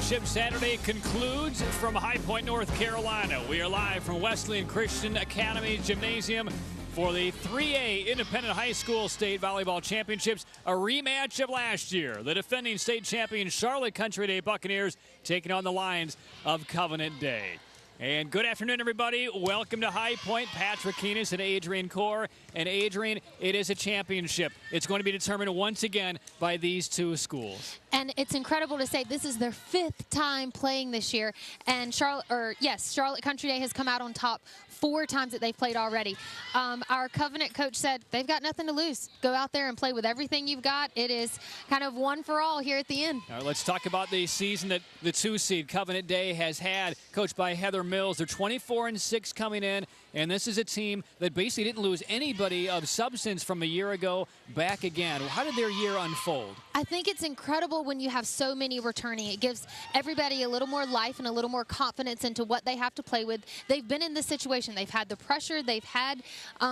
Championship Saturday concludes from High Point, North Carolina. We are live from Wesleyan Christian Academy Gymnasium for the 3A Independent High School State Volleyball Championships, a rematch of last year. The defending state champion Charlotte Country Day Buccaneers taking on the Lions of Covenant Day. And good afternoon, everybody. Welcome to High Point. Patrick Keenis and Adrian Core. And Adrian, it is a championship. It's going to be determined once again by these two schools. And it's incredible to say this is their 5th time playing this year. And Charlotte Country Day has come out on top 4 times that they've played already. Our Covenant coach said they've got nothing to lose. Go out there and play with everything you've got. It is kind of one for all here at the end. All right, let's talk about the season that the 2 seed Covenant Day has had, coached by Heather Mills. They're 24-6 coming in, and this is a team that basically didn't lose anybody of substance from a year ago back again. How did their year unfold? I think it's incredible when you have so many returning. It gives everybody a little more life and a little more confidence into what they have to play with. They've been in this situation. They've had the pressure. They've had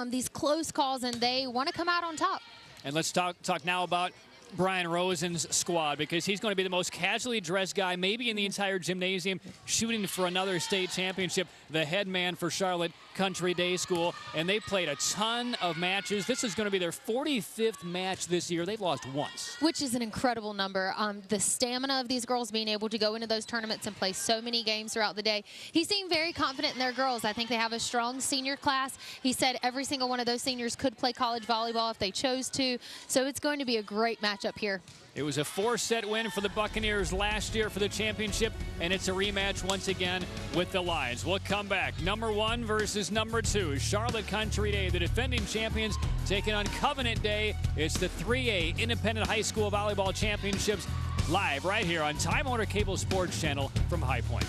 these close calls, and they want to come out on top. And let's talk now about Brian Rosen's squad, because he's going to be the most casually dressed guy maybe in the entire gymnasium, shooting for another state championship, the head man for Charlotte Country Day School. And they played a ton of matches. This is going to be their 45th match this year. They've lost once. Which is an incredible number. The stamina of these girls being able to go into those tournaments and play so many games throughout the day. He seemed very confident in their girls. I think they have a strong senior class. He said every single one of those seniors could play college volleyball if they chose to. So it's going to be a great match up here. It was a 4-set win for the Buccaneers last year for the championship, and it's a rematch once again with the Lions. We'll come back. Number 1 versus number 2. Charlotte Country Day, the defending champions, taking on Covenant Day. It's the 3A Independent High School Volleyball Championships, live right here on Time Warner Cable Sports Channel from High Point.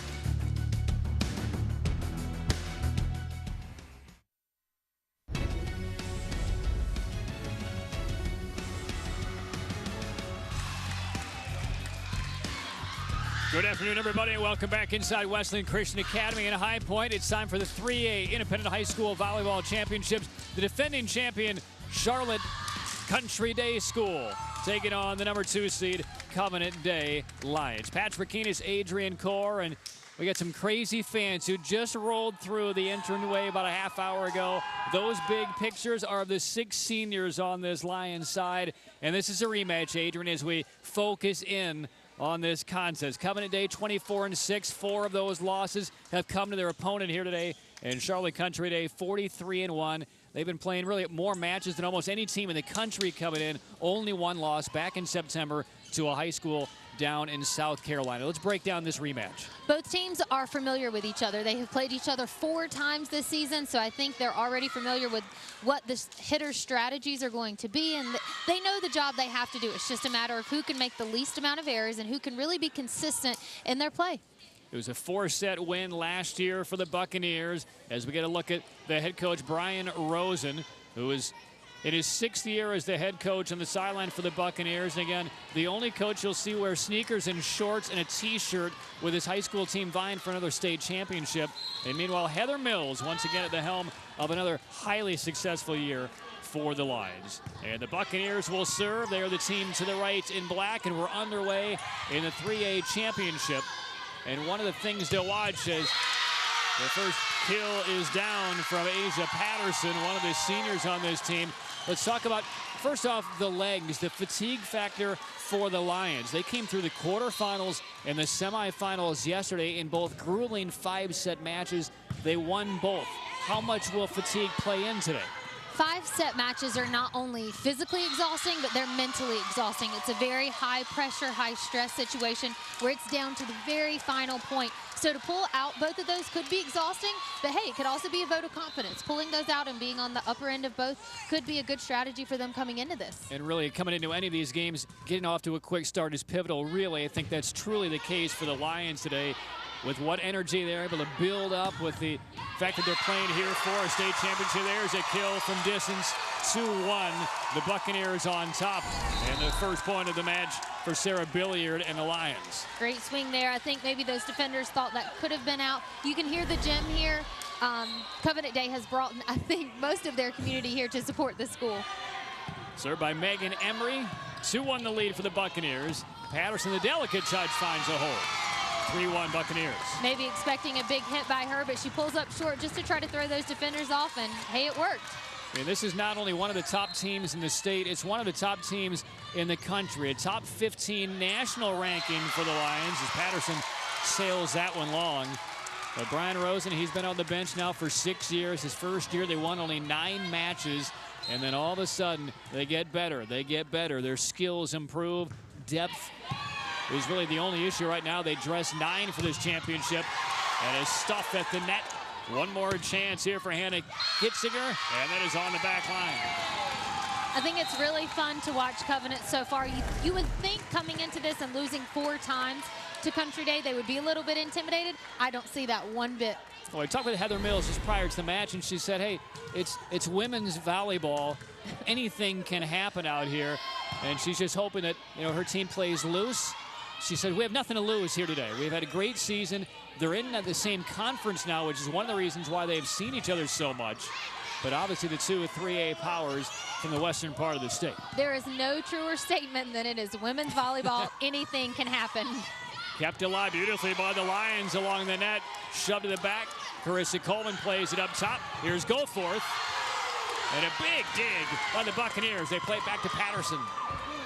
Good afternoon, everybody, and welcome back inside Wesleyan Christian Academy in High Point. It's time for the 3A Independent High School Volleyball Championships. The defending champion, Charlotte Country Day School, taking on the number 2 seed, Covenant Day Lions. Patrick Keenis, Adrian Core, and we got some crazy fans who just rolled through the entryway about a half hour ago. Those big pictures are of the 6 seniors on this Lions side, and this is a rematch, Adrian, as we focus in on this contest. Covenant Day 24-6. 4 of those losses have come to their opponent here today. And Charlotte Country Day 43-1. They've been playing really more matches than almost any team in the country coming in. Only 1 loss back in September to a high school down in South Carolina. Let's break down this rematch. Both teams are familiar with each other. They have played each other 4 times this season, so I think they're already familiar with what the hitters' strategies are going to be, and they know the job they have to do. It's just a matter of who can make the least amount of errors and who can really be consistent in their play. It was a 4-set win last year for the Buccaneers. As we get a look at the head coach, Brian Rosen, who is in his 6th year as the head coach on the sideline for the Buccaneers. And again, the only coach you'll see wear sneakers and shorts and a T-shirt with his high school team vying for another state championship. And meanwhile, Heather Mills, once again at the helm of another highly successful year for the Lions. And the Buccaneers will serve. They are the team to the right in black, and we're underway in the 3A championship. And one of the things to watch is the first kill is down from Asia Patterson, one of the seniors on this team. Let's talk about, first off, the legs, the fatigue factor for the Lions. They came through the quarterfinals and the semifinals yesterday in both grueling 5-set matches. They won both. How much will fatigue play in today? 5-set matches are not only physically exhausting, but they're mentally exhausting. It's a very high-pressure, high-stress situation where it's down to the very final point. So to pull out both of those could be exhausting, but hey, it could also be a vote of confidence. Pulling those out and being on the upper end of both could be a good strategy for them coming into this. And really, coming into any of these games, getting off to a quick start is pivotal. Really, I think that's truly the case for the Lions today. With what energy they're able to build up, with the fact that they're playing here for a state championship. There's a kill from distance, 2-1. The Buccaneers on top. And the first point of the match for Sarah Billiard and the Lions. Great swing there. I think maybe those defenders thought that could have been out. You can hear the gym here. Covenant Day has brought, I think, most of their community here to support the school. Served by Megan Emery. 2-1 the lead for the Buccaneers. Patterson, the delicate touch, finds a hole. 3-1 Buccaneers. Maybe expecting a big hit by her, but she pulls up short just to try to throw those defenders off, and hey, it worked. I mean, this is not only one of the top teams in the state, it's one of the top teams in the country. A top 15 national ranking for the Lions as Patterson sails that one long. But Brian Rosen, he's been on the bench now for 6 years. His first year, they won only 9 matches. And then all of a sudden, they get better. They get better. Their skills improve. Depth is really the only issue right now. They dress 9 for this championship. And is stuffed at the net. One more chance here for Hannah Kitzinger. And that is on the back line. I think it's really fun to watch Covenant so far. You would think coming into this and losing 4 times to Country Day, they would be a little bit intimidated. I don't see that one bit. Well, I talked with Heather Mills just prior to the match, and she said, hey, it's women's volleyball. Anything can happen out here. And she's just hoping that, you know, her team plays loose. She said, we have nothing to lose here today. We've had a great season. They're in the same conference now, which is one of the reasons why they've seen each other so much. But obviously the 2 3A powers from the western part of the state. There is no truer statement than it is women's volleyball. Anything can happen. Kept alive beautifully by the Lions along the net. Shoved to the back. Carissa Coleman plays it up top. Here's Goforth. And a big dig by the Buccaneers. They play it back to Patterson.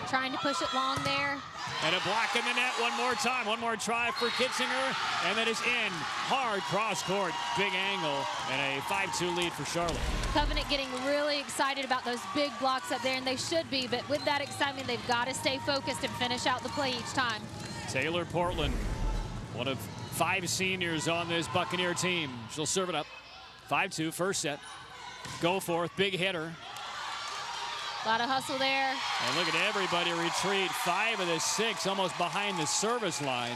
Trying to push it long there. And a block in the net one more time. One more try for Kitzinger. And that is in. Hard cross court. Big angle. And a 5-2 lead for Charlotte. Covenant getting really excited about those big blocks up there, and they should be. But with that excitement, they've got to stay focused and finish out the play each time. Taylor Portland, one of 5 seniors on this Buccaneer team. She'll serve it up. 5-2, first set. Goforth, big hitter. A lot of hustle there. And look at everybody retreat. 5 of the 6, almost behind the service line.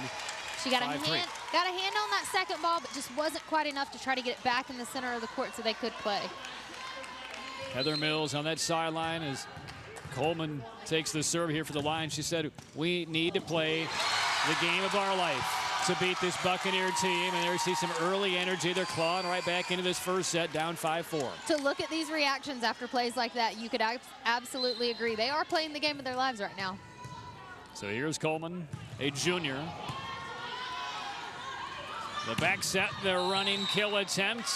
She got a hand on that second ball, but just wasn't quite enough to try to get it back in the center of the court so they could play. Heather Mills on that sideline as Coleman takes the serve here for the Lions. She said, we need to play the game of our life to beat this Buccaneer team. And there you see some early energy. They're clawing right back into this first set, down 5-4. To look at these reactions after plays like that, you could absolutely agree. They are playing the game of their lives right now. So here's Coleman, a junior. The back set, the running kill attempt.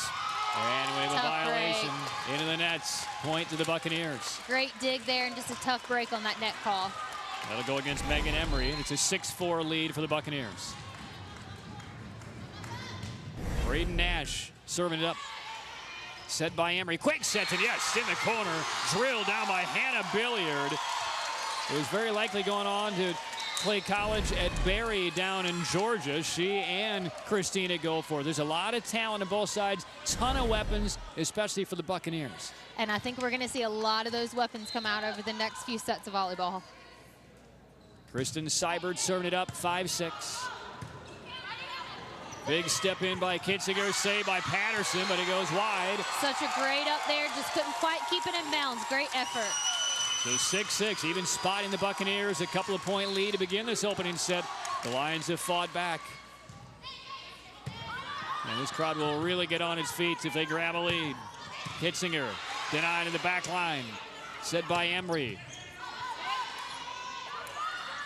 And we have a violation into the nets. Point to the Buccaneers. Great dig there and just a tough break on that net call. That'll go against Megan Emery, and it's a 6-4 lead for the Buccaneers. Braden Nash serving it up. Set by Emery. Quick set, and yes, in the corner. Drilled down by Hannah Billiard. It was very likely going on to play college at Barry down in Georgia. She and Christina Goforth. There's a lot of talent on both sides. Ton of weapons, especially for the Buccaneers. And I think we're going to see a lot of those weapons come out over the next few sets of volleyball. Kristen Seibert serving it up, 5-6. Big step in by Kitzinger, saved by Patterson, but it goes wide. Such a great up there, just couldn't quite keep it in bounds. Great effort. So 6-6, even spotting the Buccaneers a couple of point lead to begin this opening set. The Lions have fought back. And this crowd will really get on its feet if they grab a lead. Kitzinger denied in the back line. Set by Emery.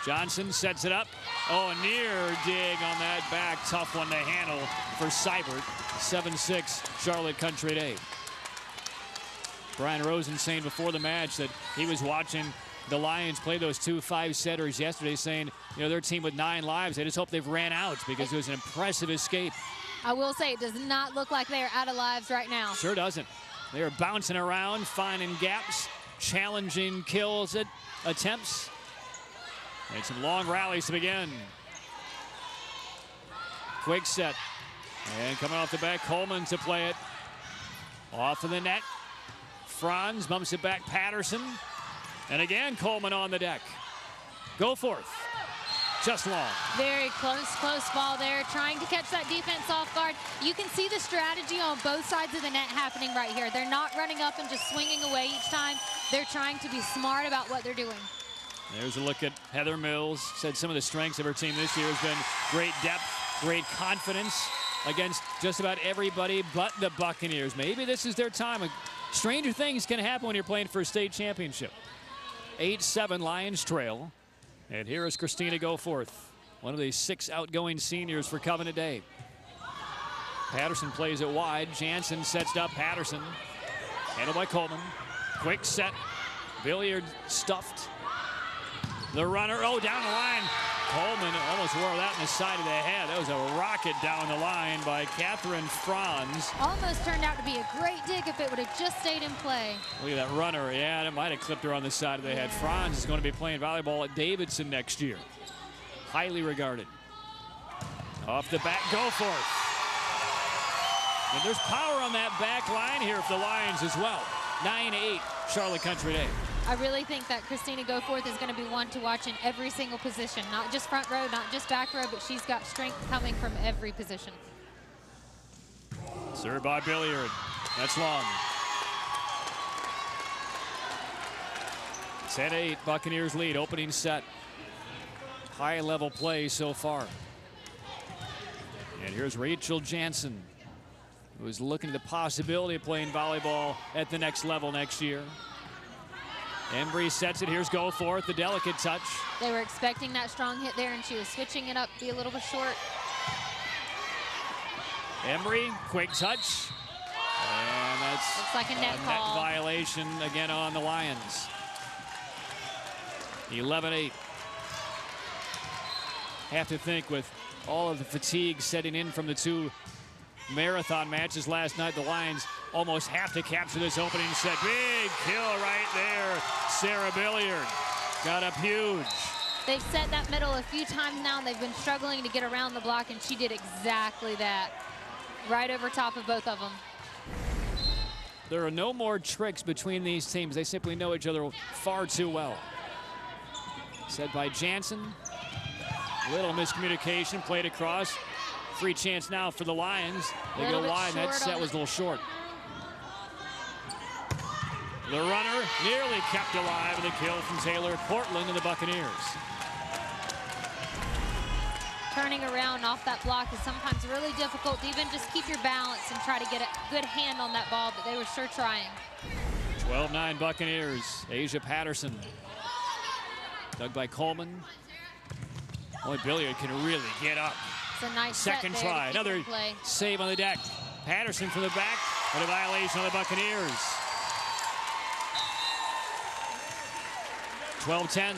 Johnson sets it up. Oh, a near dig on that back. Tough one to handle for Seibert. 7-6, Charlotte Country Day. Brian Rosen saying before the match that he was watching the Lions play those 2 5-setters yesterday, saying, you know, their team with 9 lives, they just hope they've ran out because it was an impressive escape. I will say it does not look like they are out of lives right now. Sure doesn't. They are bouncing around, finding gaps, challenging kills at attempts. And some long rallies to begin. Quick set. And coming off the back, Coleman to play it. Off of the net. Franz bumps it back, Patterson. And again, Coleman on the deck. Goforth. Just long. Very close ball there. Trying to catch that defense off guard. You can see the strategy on both sides of the net happening right here. They're not running up and just swinging away each time. They're trying to be smart about what they're doing. There's a look at Heather Mills. Said some of the strengths of her team this year has been great depth, great confidence against just about everybody but the Buccaneers. Maybe this is their time. Stranger things can happen when you're playing for a state championship. 8-7 Lions trail. And here is Christina Goforth. one of the 6 outgoing seniors for Covenant Day. Patterson plays it wide. Jansen sets it up. Patterson. Handled by Coleman. Quick set. Billiard stuffed. The runner. Oh, down the line. Coleman almost wore that in the side of the head. That was a rocket down the line by Catherine Franz. Almost turned out to be a great dig if it would have just stayed in play. Look at that runner. Yeah, it might have clipped her on the side of the head. Franz is going to be playing volleyball at Davidson next year. Highly regarded. Off the back, Goforth. And there's power on that back line here for the Lions as well. 9-8, Charlotte Country Day. I really think that Christina Goforth is going to be one to watch in every single position. Not just front row, not just back row, but she's got strength coming from every position. Served by Billiard. That's long. 10-8, Buccaneers lead, opening set. High level play so far. And here's Rachel Jansen, who is looking at the possibility of playing volleyball at the next level next year. Embry sets it. Here's Goforth, the delicate touch. They were expecting that strong hit there, and she was switching it up, be a little bit short. Embry, quick touch. And that's looks like a net call. Net violation again on the Lions. 11-8. Have to think with all of the fatigue setting in from the 2 marathon matches last night, the Lions almost have to capture this opening set. Big kill right there. Sarah Billiard got up huge. They've set that middle a few times now, and they've been struggling to get around the block, and she did exactly that. Right over top of both of them. There are no more tricks between these teams. They simply know each other far too well. Set by Jansen. Little miscommunication, played across. Free chance now for the Lions. They go wide. That set was a little short. The runner nearly kept alive with a kill from Taylor Portland and the Buccaneers. Turning around off that block is sometimes really difficult to even just keep your balance and try to get a good hand on that ball, but they were sure trying. 12-9 Buccaneers. Asia Patterson. Dug by Coleman. Only Billiard can really get up. It's a nice second try. Another save on the deck. Patterson from the back, but a violation on the Buccaneers. 12-10.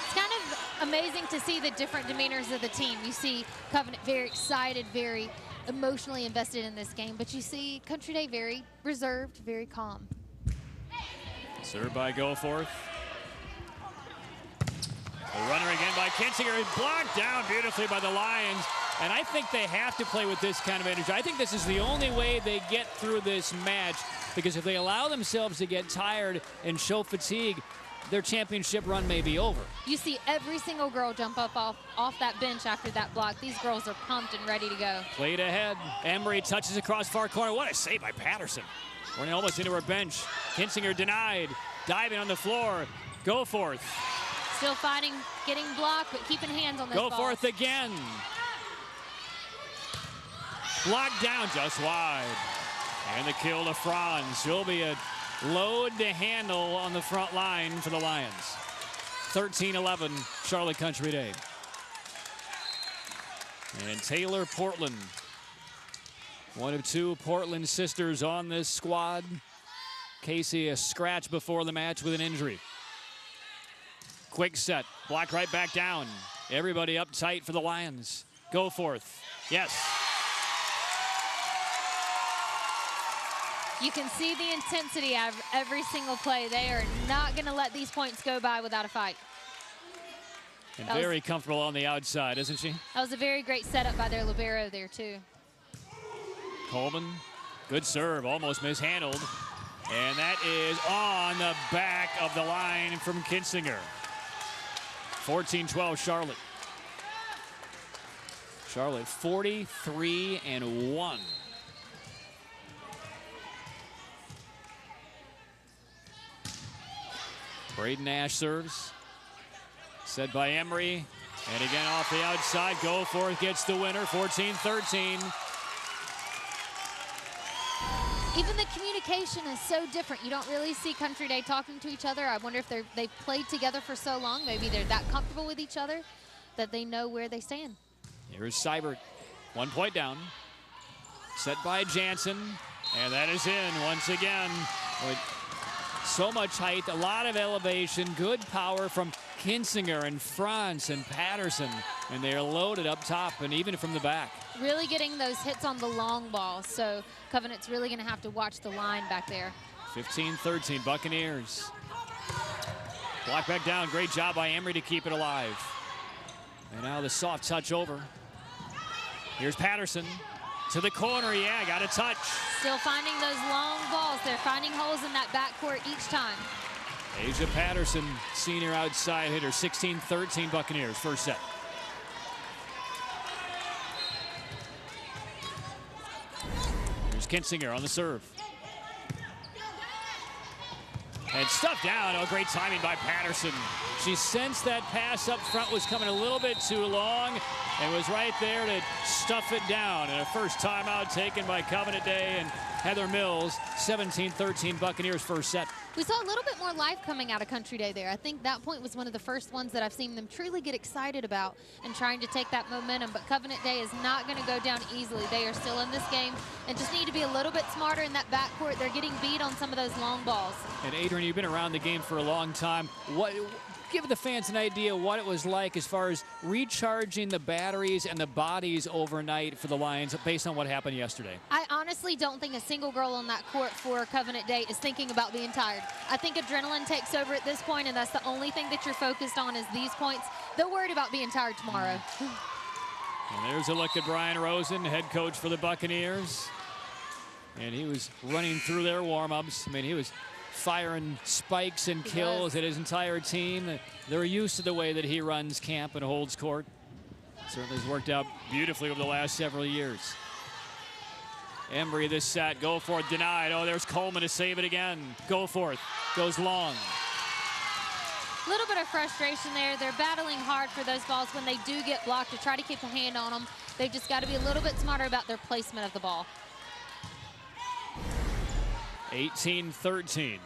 It's kind of amazing to see the different demeanors of the team. You see Covenant very excited, very emotionally invested in this game, but you see Country Day very reserved, very calm. Served by Goforth. The runner again by Kinsinger, blocked down beautifully by the Lions. And I think they have to play with this kind of energy. I think this is the only way they get through this match, because if they allow themselves to get tired and show fatigue, their championship run may be over. You see every single girl jump up off that bench after that block. These girls are pumped and ready to go. Played ahead. Emery touches across far corner. What a save by Patterson. Running almost into her bench. Kinsinger denied. Diving on the floor. Goforth. Still fighting, getting blocked, but keeping hands on this ball. Goforth again. Blocked down just wide. And the kill to Franz. She'll be a load to handle on the front line for the Lions. 13-11, Charlotte Country Day. And Taylor Portland, one of 2 Portland sisters on this squad. Casey, a scratch before the match with an injury. Quick set, blocked right back down. Everybody up tight for the Lions. Goforth, yes. You can see the intensity of every single play. They are not going to let these points go by without a fight. And very comfortable on the outside, isn't she? That was a very great setup by their libero there, too. Coleman, good serve, almost mishandled. And that is on the back of the line from Kinsinger. 14-12 Charlotte. Charlotte 43-1. Braden Nash serves. Set by Emery. And again off the outside. Goforth gets the winner. 14-13. Even the communication is so different. You don't really see Country Day talking to each other. I wonder if they've played together for so long. Maybe they're that comfortable with each other. that they know where they stand. Here's Seibert, 1 point down. Set by Jansen, and that is in once again. With so much height, a lot of elevation, good power from Kinsinger and Franz and Patterson, and they are loaded up top and even from the back. Really getting those hits on the long ball, so Covenant's really going to have to watch the line back there. 15-13, Buccaneers. Block back down, great job by Emery to keep it alive. And now the soft touch over. Here's Patterson to the corner, yeah, got a touch. Still finding those long balls. They're finding holes in that backcourt each time. Asia Patterson, senior outside hitter, 16-13 Buccaneers, first set. Here's Kinsinger on the serve. And stuffed down. Oh, great timing by Patterson. She sensed that pass up front was coming a little bit too long and was right there to stuff it down. And a first timeout taken by Covenant Day and Heather Mills. 17-13 Buccaneers first set. We saw a little bit more life coming out of Country Day there. I think that point was one of the first ones that I've seen them truly get excited about and trying to take that momentum. But Covenant Day is not going to go down easily. They are still in this game and just need to be a little bit smarter in that backcourt. They're getting beat on some of those long balls. And Adrian, you've been around the game for a long time. Give the fans an idea what it was like as far as recharging the batteries and the bodies overnight for the Lions based on what happened yesterday. I honestly don't think a single girl on that court for Covenant Day is thinking about being tired. I think adrenaline takes over at this point, and that's the only thing that you're focused on is these points. They're worried about being tired tomorrow. And there's a look at Brian Rosen, head coach for the Buccaneers. And he was running through their warm-ups. I mean, he was firing spikes and kills at his entire team. They're used to the way that he runs camp and holds court. Certainly has worked out beautifully over the last several years. Embry this set, go for it, denied. Oh, there's Coleman to save it again. Go for it, goes long. A little bit of frustration there. They're battling hard for those balls when they do get blocked to try to keep a hand on them. They've just got to be a little bit smarter about their placement of the ball. 18-13.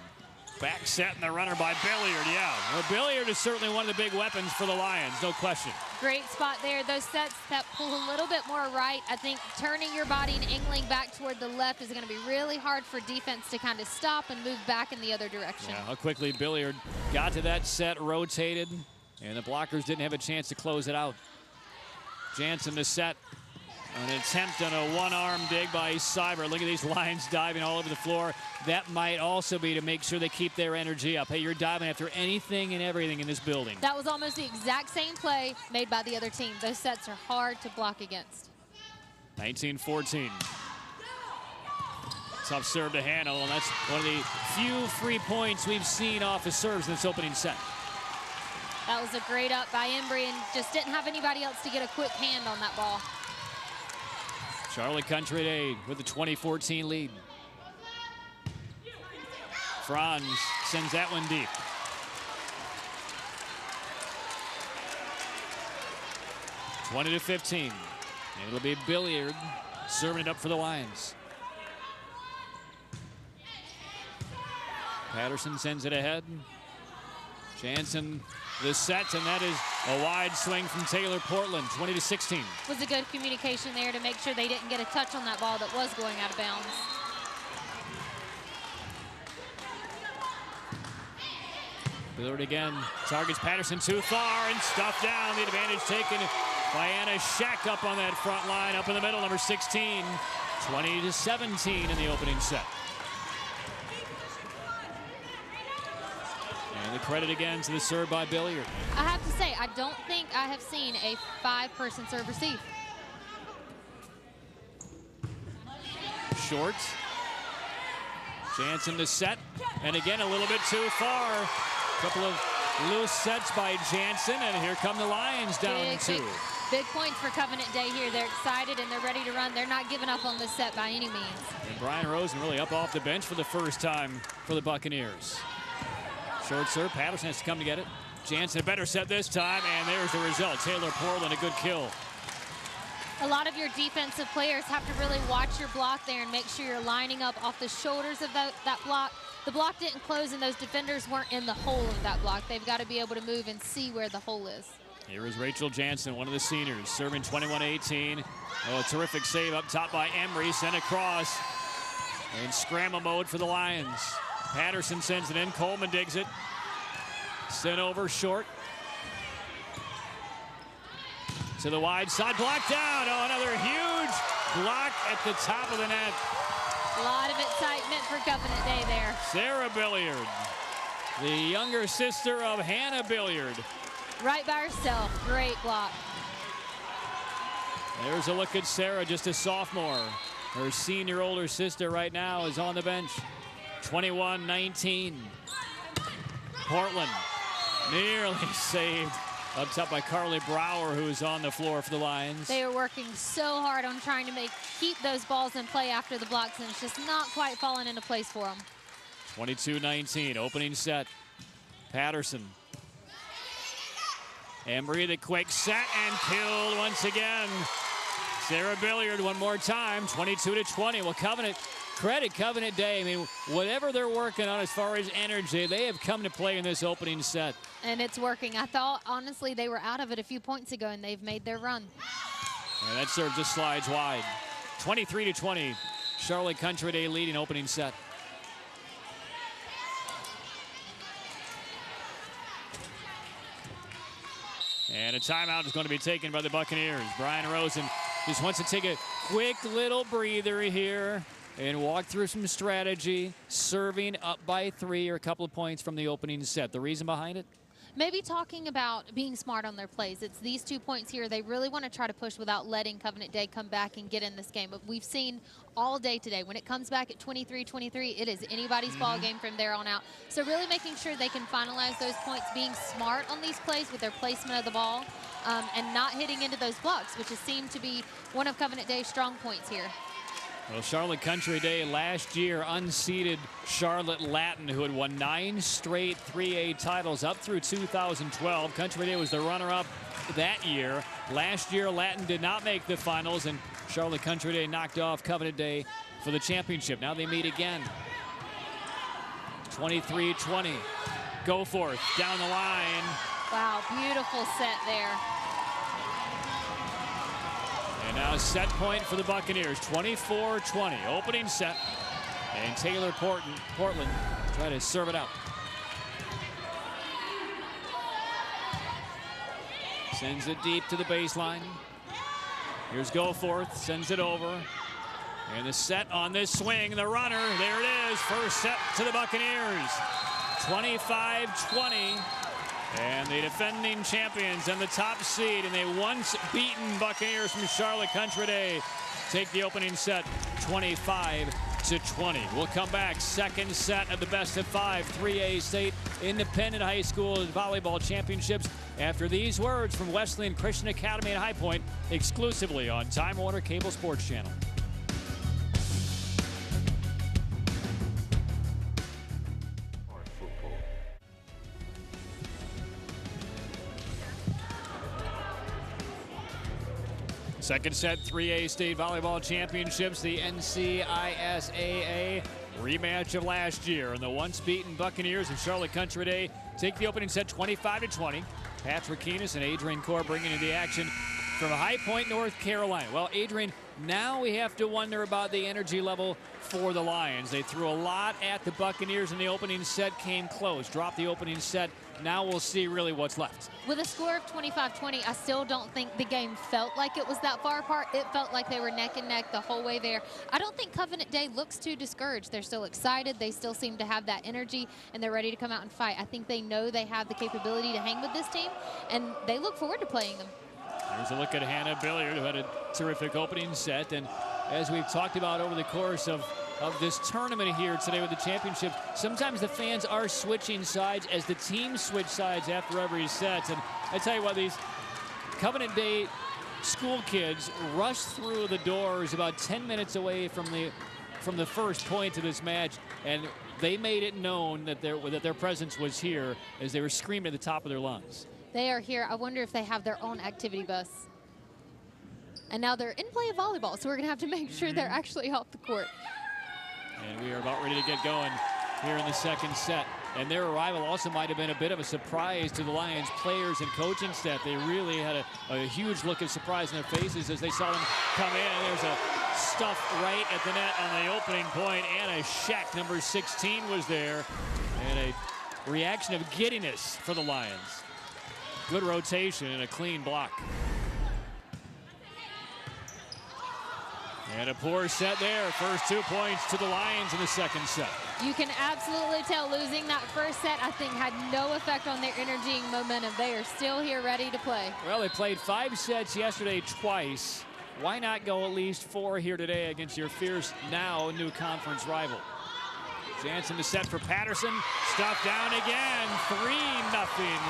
Back set and the runner by Billiard, yeah. Well, Billiard is certainly one of the big weapons for the Lions, no question. Great spot there. Those sets that pull a little bit more right. I think turning your body and angling back toward the left is going to be really hard for defense to kind of stop and move back in the other direction. Yeah, how quickly Billiard got to that set, rotated, and the blockers didn't have a chance to close it out. Jansen to set. An attempt on a one-arm dig by Seibert. Look at these Lions diving all over the floor. That might also be to make sure they keep their energy up. Hey, you're diving after anything and everything in this building. That was almost the exact same play made by the other team. Those sets are hard to block against. 19-14. Tough serve to handle, and that's one of the few free points we've seen off of serves in this opening set. That was a great up by Embry and just didn't have anybody else to get a quick hand on that ball. Charlotte Country Day with the 2014 lead. Franz sends that one deep. (20 to 15). It'll be Billiard serving it up for the Lions. Patterson sends it ahead. Jansen the set, and that is a wide swing from Taylor Portland, 20 to 16. Was a good communication there to make sure they didn't get a touch on that ball that was going out of bounds. Billiard again, targets Patterson too far and stuffed down. The advantage taken by Anna Shack up on that front line, up in the middle, number 16. 20 to 17 in the opening set. And the credit again to the serve by Billiard. I have to say, I don't think I have seen a 5-person serve receive. Short. Jansen to set. And again, a little bit too far. A couple of loose sets by Jansen. And here come the Lions down two. Big points for Covenant Day here. They're excited and they're ready to run. They're not giving up on this set by any means. And Brian Rosen really up off the bench for the first time for the Buccaneers. Short serve, Patterson has to come to get it. Jansen a better set this time, and there's the result. Taylor Portland, a good kill. A lot of your defensive players have to really watch your block there and make sure you're lining up off the shoulders of that block. The block didn't close and those defenders weren't in the hole of that block. They've got to be able to move and see where the hole is. Here is Rachel Jansen, one of the seniors, serving 21-18. Oh, a terrific save up top by Emery, sent across. In scramble mode for the Lions. Patterson sends it in, Coleman digs it. Sent over short. To the wide side, blocked down. Oh, another huge block at the top of the net. A lot of excitement for Covenant Day there. Sarah Billiard, the younger sister of Hannah Billiard. Right by herself, great block. There's a look at Sarah, just a sophomore. Her senior older sister right now is on the bench. 21-19. Portland nearly saved up top by Carly Brower, who is on the floor for the Lions. They are working so hard on trying to keep those balls in play after the blocks, and it's just not quite falling into place for them. 22-19, opening set. Patterson. Emery, the quick set, and killed once again. Sarah Billiard one more time, 22-20. Well, credit Covenant Day. I mean, whatever they're working on as far as energy, they have come to play in this opening set. And it's working. I thought, honestly, they were out of it a few points ago, and they've made their run. And that serve just slides wide. 23-20, Charlotte Country Day leading opening set. And a timeout is going to be taken by the Buccaneers. Brian Rosen just wants to take a quick little breather here and walk through some strategy, serving up by 3 or a couple of points from the opening set. The reason behind it? Maybe talking about being smart on their plays. It's these 2 points here. They really want to try to push without letting Covenant Day come back and get in this game. But we've seen all day today, when it comes back at 23-23, it is anybody's ball game from there on out. So really making sure they can finalize those points, being smart on these plays with their placement of the ball, and not hitting into those blocks, which has seemed to be one of Covenant Day's strong points here. Well, Charlotte Country Day last year unseeded Charlotte Latin, who had won 9 straight 3A titles up through 2012. Country Day was the runner-up that year. Last year, Latin did not make the finals, and Charlotte Country Day knocked off Covenant Day for the championship. Now they meet again. 23-20. Goforth down the line. Wow, beautiful set there. And now a set point for the Buccaneers, 24-20, opening set. And Taylor Portland try to serve it out. Sends it deep to the baseline. Here's Goforth, sends it over. And the set on this swing, the runner, there it is. First set to the Buccaneers, 25-20. And the defending champions and the top seed, and they once beaten Buccaneers from Charlotte Country Day take the opening set 25-20. We'll come back. Second set of the best of 5 3A state independent high school volleyball championships after these words from Wesleyan Christian Academy in High Point, exclusively on Time Warner Cable Sports Channel. Second set, 3A state volleyball championships, the NCISAA rematch of last year. And the once beaten Buccaneers of Charlotte Country Day take the opening set 25-20. Patrick Keenis and Adrian Core bringing in the action from High Point, North Carolina. Well, Adrian, now we have to wonder about the energy level for the Lions. They threw a lot at the Buccaneers in the opening set, came close, dropped the opening set. Now we'll see really what's left. With a score of 25-20, I still don't think the game felt like it was that far apart. It felt like they were neck and neck the whole way there. I don't think Covenant Day looks too discouraged. They're still excited. They still seem to have that energy, and they're ready to come out and fight. I think they know they have the capability to hang with this team, and they look forward to playing them. Here's a look at Hannah Billiard, who had a terrific opening set. And as we've talked about over the course of this tournament here today with the championship, sometimes the fans are switching sides as the teams switch sides after every set. And I tell you what, these Covenant Day school kids rush through the doors about 10 minutes away from the first point of this match, and they made it known that their presence was here as they were screaming at the top of their lungs. They are here. I wonder if they have their own activity bus. And now they're in play of volleyball, so we're going to have to make sure they're actually off the court. And we are about ready to get going here in the second set. And their arrival also might have been a bit of a surprise to the Lions players and coaching staff. They really had a huge look of surprise in their faces as they saw them come in. And there's a stuff right at the net on the opening point. Anna Scheck, number 16, was there. And a reaction of giddiness for the Lions. Good rotation and a clean block. And a poor set there. First 2 points to the Lions in the second set. You can absolutely tell losing that first set, I think, had no effect on their energy and momentum. They are still here ready to play. Well, they played 5 sets yesterday twice. Why not go at least 4 here today against your fierce now new conference rival? Jansen to set for Patterson. Stuff down again. 3-0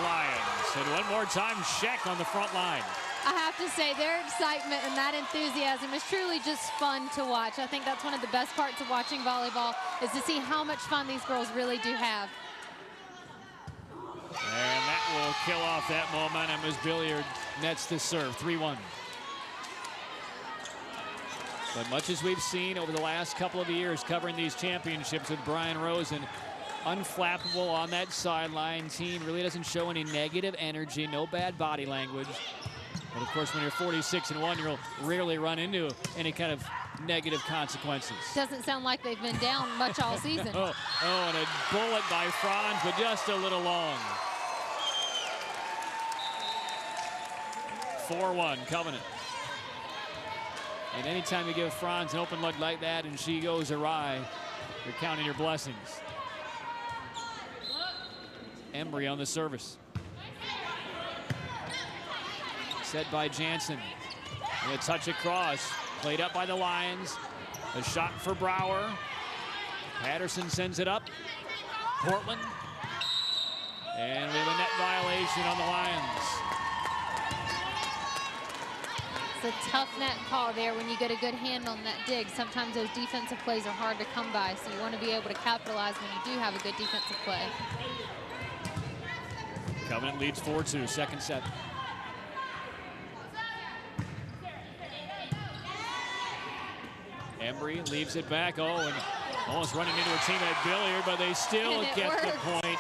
Lions. And one more time, Scheck on the front line. I have to say, their excitement and that enthusiasm is truly just fun to watch. I think that's one of the best parts of watching volleyball, is to see how much fun these girls really do have. And that will kill off that momentum as Billiard nets the serve. 3-1. But much as we've seen over the last couple of years covering these championships with Brian Rosen, unflappable on that sideline. Team really doesn't show any negative energy, no bad body language. But of course, when you're 46-1, you'll rarely run into any kind of negative consequences. Doesn't sound like they've been down much all season. Oh, and a bullet by Franz, but just a little long. 4-1, Covenant. And anytime you give Franz an open look like that and she goes awry, you're counting your blessings. Embry on the service. Set by Jansen. And a touch across. Played up by the Lions. A shot for Brower. Patterson sends it up. Portland. And we have a net violation on the Lions. It's a tough net call there when you get a good hand on that dig. Sometimes those defensive plays are hard to come by, so you want to be able to capitalize when you do have a good defensive play. Covenant leads 4-2, second set. Embry leaves it back. Oh, and almost running into a teammate Billiard, but they still get the point.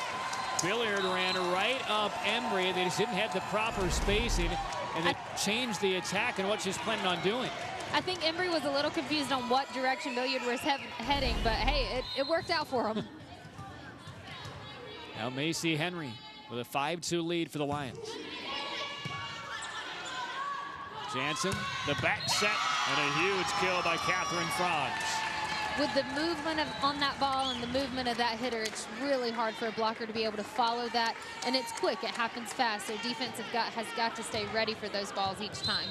Billiard ran right up Embry. They just didn't have the proper spacing, and they changed the attack and what she's planning on doing. I think Embry was a little confused on what direction Billiard was heading, but hey, it worked out for him. Now Macy Henry with a 5-2 lead for the Lions. Jansen, the back set, and a huge kill by Catherine Franz. With the movement on that ball and the movement of that hitter, it's really hard for a blocker to be able to follow that, and it's quick, it happens fast, so defense has got to stay ready for those balls each time.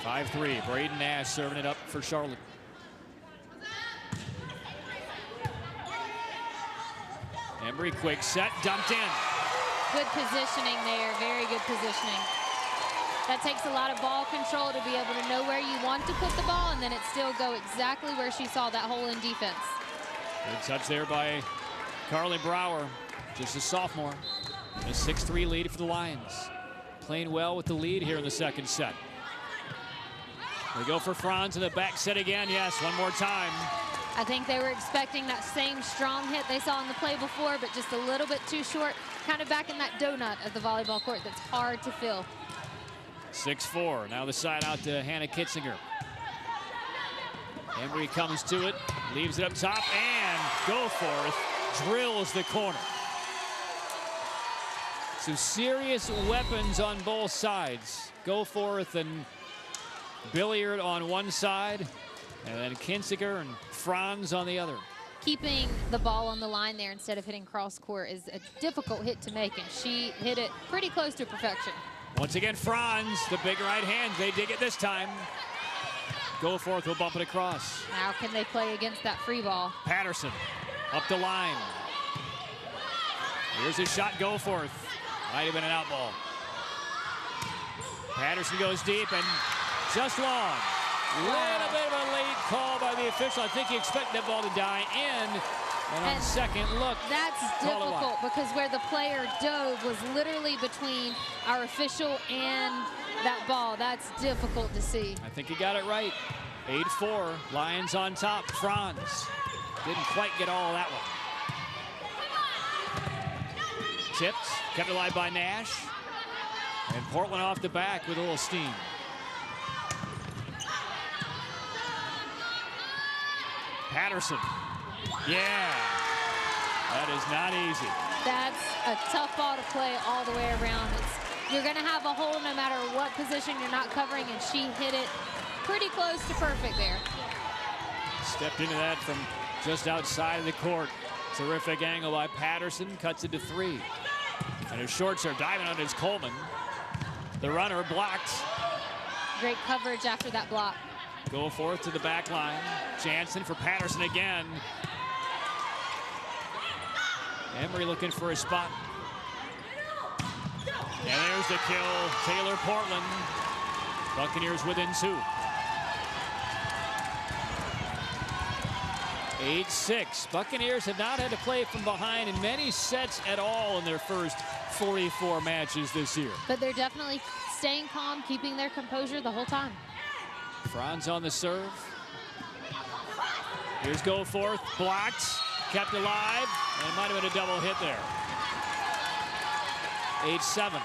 5-3, Braden Nash serving it up for Charlotte. Embry, quick set, dumped in. Good positioning there, very good positioning. That takes a lot of ball control to be able to know where you want to put the ball and then it still go exactly where she saw that hole in defense. Good touch there by Carly Brower, just a sophomore. A 6-3 lead for the Lions. Playing well with the lead here in the second set. They go for Franz in the back set again. Yes, one more time. I think they were expecting that same strong hit they saw in the play before, but just a little bit too short, kind of back in that donut of the volleyball court that's hard to fill. 6-4. Now the side out to Hannah Kitzinger. Embry comes to it, leaves it up top, and Goforth drills the corner. So serious weapons on both sides. Goforth and Billiard on one side, and then Kinziger and Franz on the other. Keeping the ball on the line there instead of hitting cross court is a difficult hit to make, and she hit it pretty close to perfection. Once again, Franz, the big right hand. They dig it this time. Goforth will bump it across. How can they play against that free ball? Patterson up the line. Here's a shot, Goforth. Might have been an out ball. Patterson goes deep and just long. Little bit of a late call by the official. I think you expect that ball to die in. And on second look, that's difficult because where the player dove was literally between our official and that ball. That's difficult to see. I think you got it right. 8-4, Lions on top. Franz didn't quite get all of that one. Tipped, kept alive by Nash. And Portland off the back with a little steam. Patterson. Yeah. That is not easy. That's a tough ball to play all the way around. You're going to have a hole no matter what position you're not covering, and she hit it pretty close to perfect there. Stepped into that from just outside of the court. Terrific angle by Patterson. Cuts it to 3. And his short serve diving on his Coleman. The runner blocked. Great coverage after that block. Go forth to the back line. Jansen for Patterson again. Emery looking for a spot. And there's the kill. Taylor Portland. Buccaneers within 2. 8-6. Buccaneers have not had to play from behind in many sets at all in their first 44 matches this year. But they're definitely staying calm, keeping their composure the whole time. Franz on the serve. Here's Goforth, blocked, kept alive, and it might have been a double hit there. 8-7.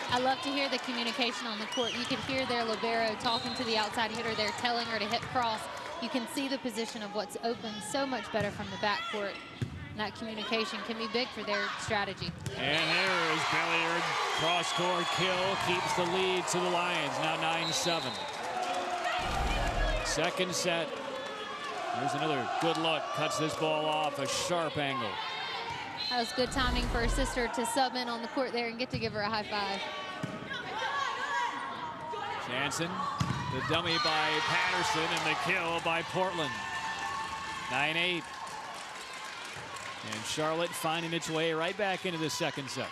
I love to hear the communication on the court. You can hear their libero talking to the outside hitter. They're telling her to hit cross. You can see the position of what's open so much better from the backcourt. And that communication can be big for their strategy. And there is Billiard. Cross-court kill keeps the lead to the Lions. Now 9-7. Second set. Here's another good look. Cuts this ball off. A sharp angle. That was good timing for her sister to sub in on the court there and get to give her a high five. Jansen, the dummy by Patterson, and the kill by Portland. 9-8. And Charlotte finding its way right back into the second set.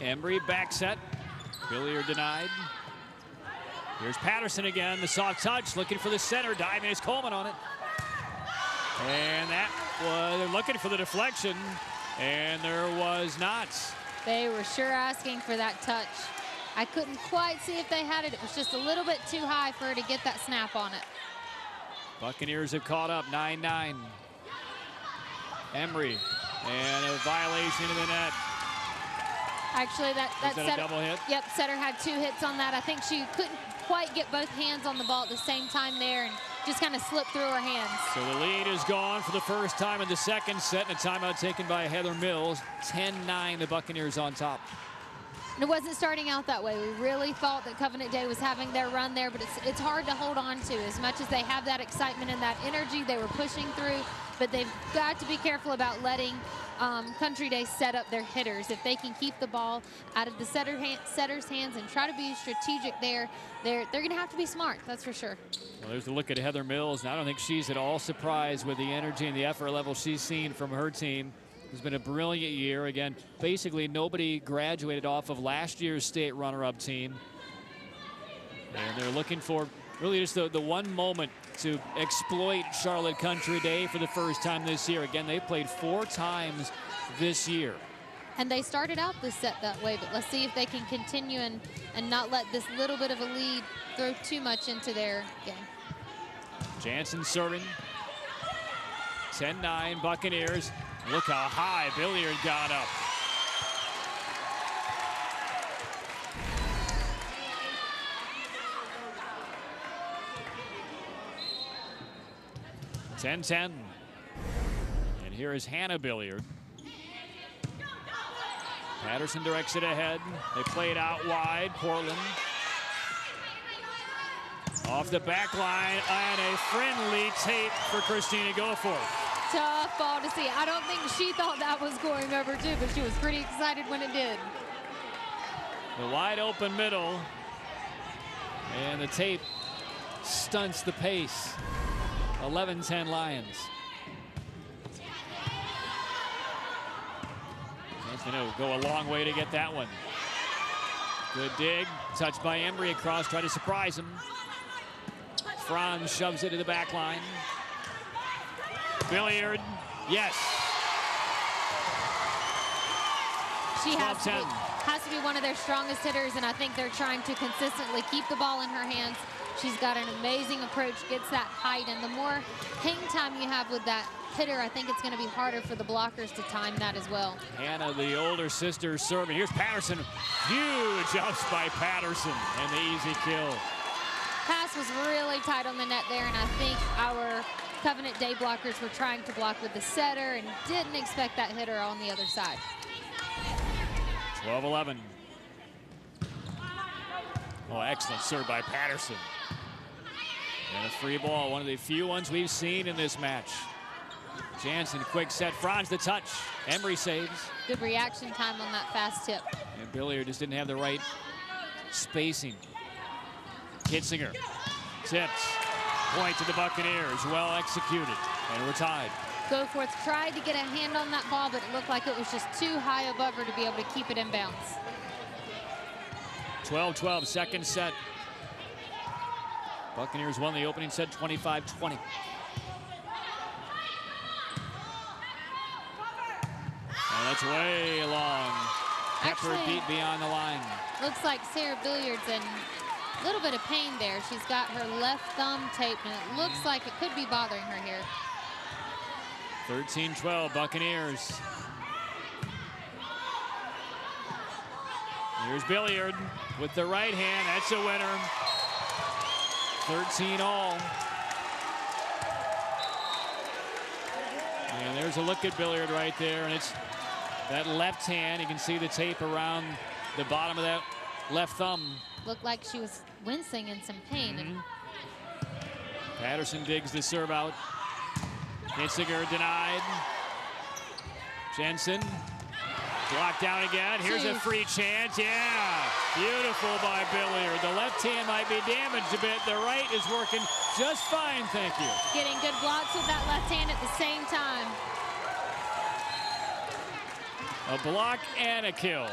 Embry back set. Billiard denied. Here's Patterson again. The soft touch, looking for the center. Diving is Coleman on it. And that was, they're looking for the deflection, and there was not. They were sure asking for that touch. I couldn't quite see if they had it. It was just a little bit too high for her to get that snap on it. Buccaneers have caught up, 9-9. Emery, and a violation of the net. Actually, that a double hit? Yep, setter had 2 hits on that. I think she couldn't quite get both hands on the ball at the same time there and just kind of slipped through her hands. So the lead is gone for the first time in the second set, and a timeout taken by Heather Mills. 10-9, the Buccaneers on top. And it wasn't starting out that way. We really thought that Covenant Day was having their run there, but it's hard to hold on to. As much as they have that excitement and that energy, they were pushing through, but they've got to be careful about letting Country Day set up their hitters. If they can keep the ball out of the setter's hands and try to be strategic there, they're going to have to be smart, that's for sure. Well, there's a look at Heather Mills, and I don't think she's at all surprised with the energy and the effort level she's seen from her team. It's been a brilliant year. Again, basically nobody graduated off of last year's state runner-up team. And they're looking for really just the one moment to exploit Charlotte Country Day for the first time this year. Again, they played 4 times this year. And they started out this set that way, but let's see if they can continue and not let this little bit of a lead throw too much into their game. Jansen serving. 10-9 Buccaneers. Look how high Billiard got up. (10-10). And here is Hannah Billiard. Patterson directs it ahead. They play it out wide. Portland. Off the back line, and a friendly tape for Christina Goforth. Tough ball to see. I don't think she thought that was going over too, but she was pretty excited when it did. The wide open middle, and the tape stunts the pace. 11-10 Lions. That's going to go a long way to get that one. Good dig, touched by Embry across, try to surprise him. Franz shoves it to the back line. Billiard, yes. She has has to be one of their strongest hitters, and I think they're trying to consistently keep the ball in her hands. She's got an amazing approach, gets that height, and the more hang time you have with that hitter, I think it's going to be harder for the blockers to time that as well. Hannah, the older sister, serving. Here's Patterson. Huge ups by Patterson, and the easy kill. Pass was really tight on the net there, and I think our Covenant Day blockers were trying to block with the setter and didn't expect that hitter on the other side. 12-11. Oh, excellent serve by Patterson. And a free ball, one of the few ones we've seen in this match. Jansen, quick set, Franz the touch. Emery saves. Good reaction time on that fast tip. And Billiard just didn't have the right spacing. Kitzinger tips. Point to the Buccaneers, well executed, and we're tied. Goforth tried to get a hand on that ball, but it looked like it was just too high above her to be able to keep it in bounds. 12-12, second set. Buccaneers won the opening set 25-20. And that's way long. Pepper beat beyond the line. Looks like Sarah Billiard's in a little bit of pain there. She's got her left thumb taped, and it looks like it could be bothering her here. 13-12, Buccaneers. Here's Billiard with the right hand. That's a winner. 13-all. And there's a look at Billiard right there, and it's that left hand. You can see the tape around the bottom of that left thumb. Looked like she was wincing in some pain. Patterson digs the serve out. Kitzinger denied. Jensen blocked down again. Here's a free chance. Yeah, beautiful by Billiard. The left hand might be damaged a bit. The right is working just fine, thank you. Getting good blocks with that left hand at the same time. A block and a kill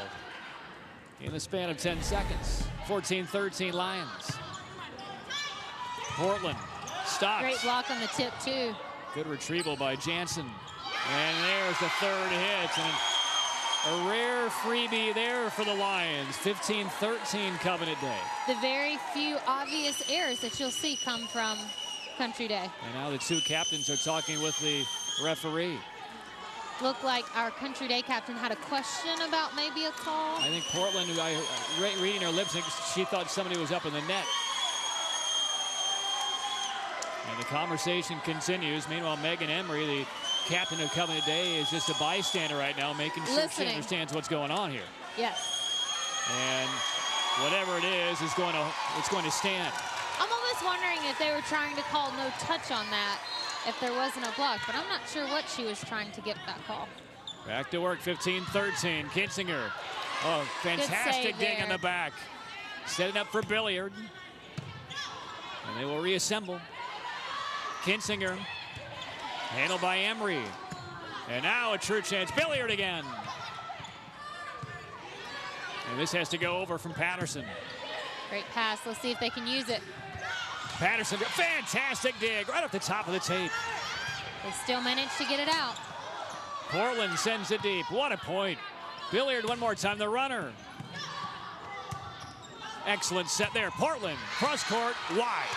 in the span of 10 seconds. 14-13 Lions. Portland stops. Great block on the tip, too. Good retrieval by Jansen. And there's the third hit. And a rare freebie there for the Lions. 15-13 Covenant Day. The very few obvious errors that you'll see come from Country Day. And now the two captains are talking with the referee. Looked like our Country Day captain had a question about maybe a call. I think Portland, reading her lips, she thought somebody was up in the net. And the conversation continues. Meanwhile, Megan Emery, the captain of Covenant Day, is just a bystander right now, making sure she understands what's going on here. Yes. And whatever it is going to stand. I'm almost wondering if they were trying to call no touch on that, if there wasn't a block, but I'm not sure what she was trying to get that call. Back to work, 15-13. Kitzinger. Oh, fantastic ding in the back. Setting up for Billiard. And they will reassemble. Kinsinger, handled by Emery. And now a true chance. Billiard again. And this has to go over from Patterson. Great pass. Let's see if they can use it. Patterson, fantastic dig right off the top of the tape. They still managed to get it out. Portland sends it deep. What a point. Billiard one more time, the runner. Excellent set there. Portland, cross court, wide.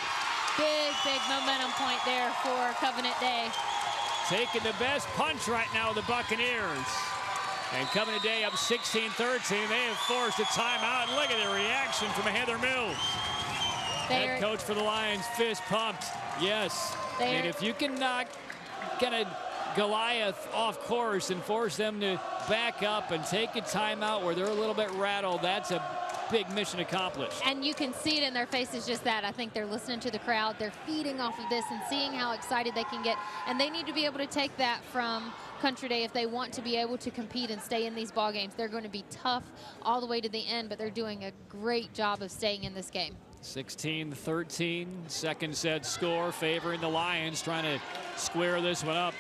Big momentum point there for Covenant Day. Taking the best punch right now, the Buccaneers. And Covenant Day up 16-13. They have forced a timeout. Look at the reaction from Heather Mills. Head coach for the Lions, fist pumped. Yes. And if you can knock kind of Goliath off course and force them to back up and take a timeout where they're a little bit rattled, that's a big mission accomplished. And you can see it in their faces, just that. I think they're listening to the crowd. They're feeding off of this and seeing how excited they can get. And they need to be able to take that from Country Day if they want to be able to compete and stay in these ball games. They're going to be tough all the way to the end, but they're doing a great job of staying in this game. 16-13, second set score favoring the Lions, trying to square this one up.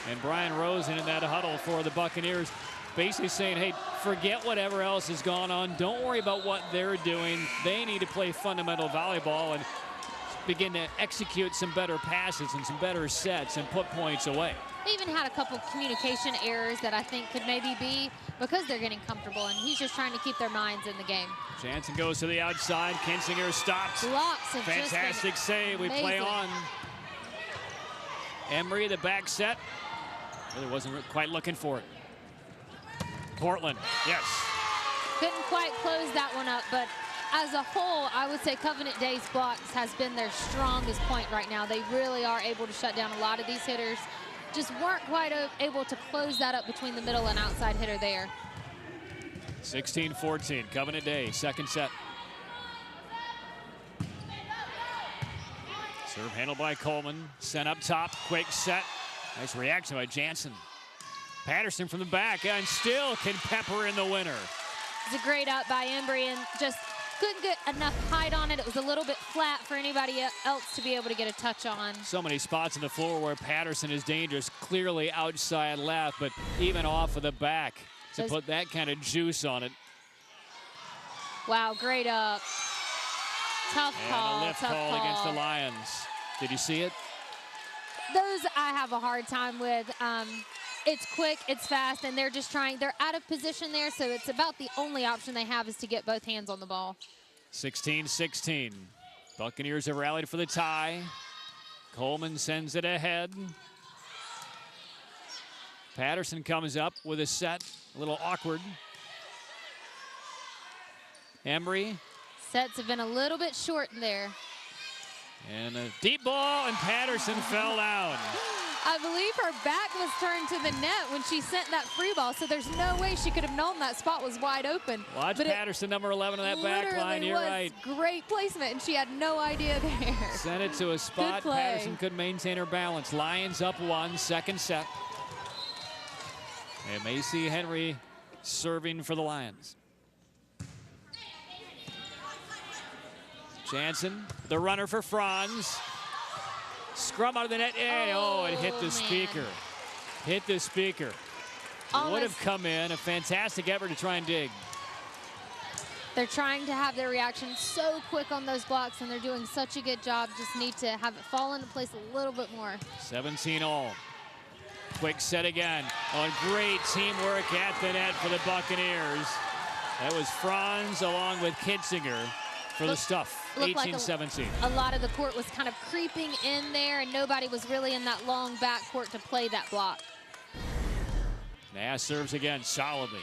And Brian Rosen in that huddle for the Buccaneers, basically saying, hey, forget whatever else has gone on. Don't worry about what they're doing. They need to play fundamental volleyball. And begin to execute some better passes and some better sets and put points away. They even had a couple communication errors that I think could maybe be because they're getting comfortable, and he's just trying to keep their minds in the game. Jansen goes to the outside. Kinsinger stops. Blocks have fantastic save. We play on. Emery, the back set. Really wasn't quite looking for it. Portland, yes. Couldn't quite close that one up, but as a whole, I would say Covenant Day's blocks has been their strongest point right now. They really are able to shut down a lot of these hitters. Just weren't quite able to close that up between the middle and outside hitter there. 16-14, Covenant Day, second set. Serve handled by Coleman, sent up top, quick set. Nice reaction by Jansen. Patterson from the back and still can pepper in the winner. It's a great up by Embry and just couldn't get enough height on it. It was a little bit flat for anybody else to be able to get a touch on. So many spots on the floor where Patterson is dangerous, clearly outside left, but even off of the back to put that kind of juice on it. Wow, great up. Tough call. And a lift call against the Lions. Did you see it? Those I have a hard time with. It's quick, it's fast, and they're just trying. They're out of position there, so it's about the only option they have is to get both hands on the ball. 16-16. Buccaneers have rallied for the tie. Coleman sends it ahead. Patterson comes up with a set, a little awkward. Emery. Sets have been a little bit short there. And a deep ball, and Patterson fell down. I believe her back was turned to the net when she sent that free ball, so there's no way she could have known that spot was wide open. Watch Patterson, number 11 on that back line. You're right. Great placement, and she had no idea there. Sent it to a spot. Patterson could maintain her balance. Lions up one, second set. And Macy Henry serving for the Lions. Jansen, the runner for Franz. Scrum out of the net, and it hit the speaker. Hit the speaker. Would have come in. A fantastic effort to try and dig. They're trying to have their reaction so quick on those blocks, and they're doing such a good job. Just need to have it fall into place a little bit more. 17 all. Quick set again. Great teamwork at the net for the Buccaneers. That was Franz along with Kinsinger for the stuff. 18-17. A lot of the court was kind of creeping in there, and nobody was really in that long back court to play that block. Nass serves again solidly.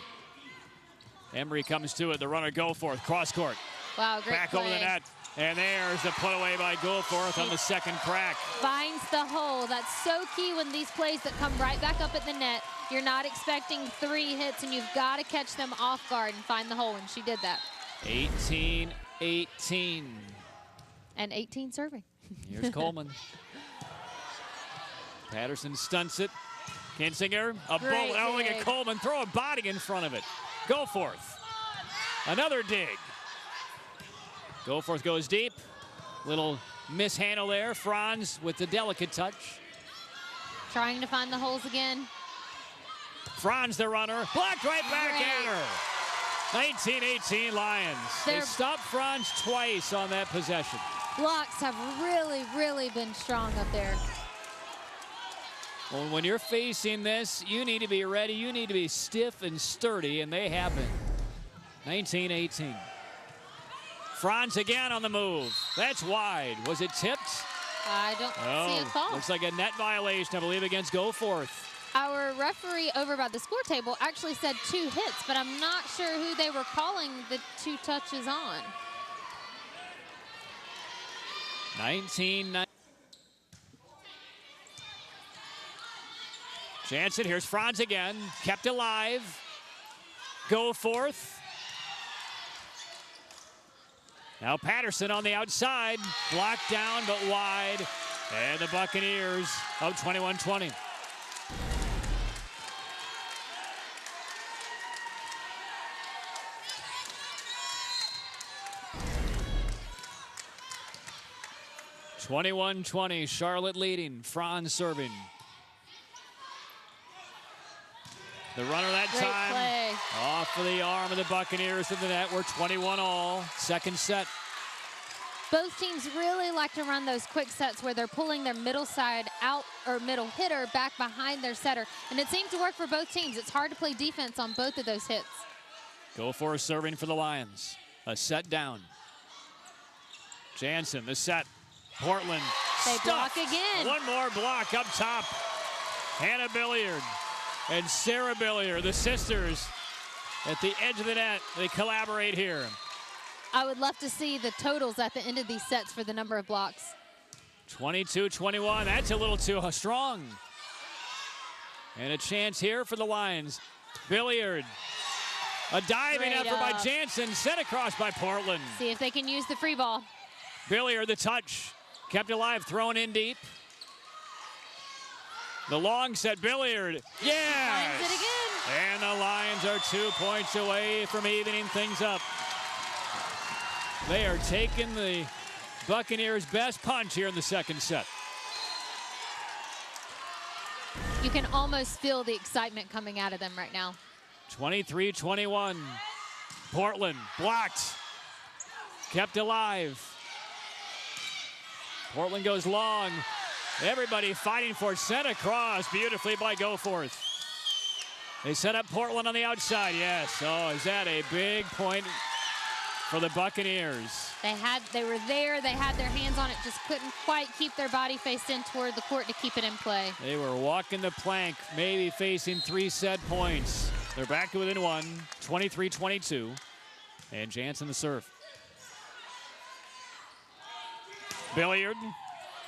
Emery comes to it. The runner Goforth, cross court. Wow, great back play. over the net. And there's the put away by Goforth on the second crack. Finds the hole. That's so key when these plays that come right back up at the net. You're not expecting 3 hits, and you've got to catch them off guard and find the hole, and she did that. 18-18. And 18 serving. Here's Coleman. Patterson stunts it. Kinsinger, a bullet. Oh, look at Coleman. Throw a body in front of it. Goforth. Another dig. Goforth goes deep. Little mishandle there. Franz with the delicate touch. Trying to find the holes again. Franz, the runner. Blocked right back at her. 19-18 Lions. They stopped Franz twice on that possession. Blocks have really, really been strong up there. Well, when you're facing this, you need to be ready. You need to be stiff and sturdy, and they have been. 19-18. Franz again on the move. That's wide. Was it tipped? I don't see a call. Looks like a net violation, I believe, against Goforth. Our referee over by the score table actually said 2 hits, but I'm not sure who they were calling the 2 touches on. 19-9. Jansen, here's Franz again. Kept alive. Goforth. Now Patterson on the outside. Blocked down, but wide. And the Buccaneers up 21-20. Charlotte leading. Franz serving. The runner that time off of the arm of the Buccaneers in the net. We're 21 all. Second set. Both teams really like to run those quick sets where they're pulling their middle side out or middle hitter back behind their setter. And it seemed to work for both teams. It's hard to play defense on both of those hits. Goforth serving for the Lions. A set down. Jansen, the set. Portland. They stuffed. block again. One more block up top. Hannah Billiard and Sarah Billiard, the sisters, at the edge of the net. They collaborate here. I would love to see the totals at the end of these sets for the number of blocks. 22-21. That's a little too strong. And a chance here for the Lions. Billiard. A diving Straight effort by up. Jansen, set across by Portland. See if they can use the free ball. Billiard, the touch. Kept alive, thrown in deep. The long set, Billiard. Yes! Finds it again. And the Lions are 2 points away from evening things up. They are taking the Buccaneers' best punch here in the second set. You can almost feel the excitement coming out of them right now. 23-21. Portland blocked. Kept alive. Portland goes long. Everybody fighting for it. Sent across beautifully by Goforth. They set up Portland on the outside. Yes. Oh, is that a big point for the Buccaneers? They were there. They had their hands on it. Just couldn't quite keep their body faced in toward the court to keep it in play. They were walking the plank, maybe facing 3 set points. They're back to within 1, 23-22. And Jansen the serve. Billiard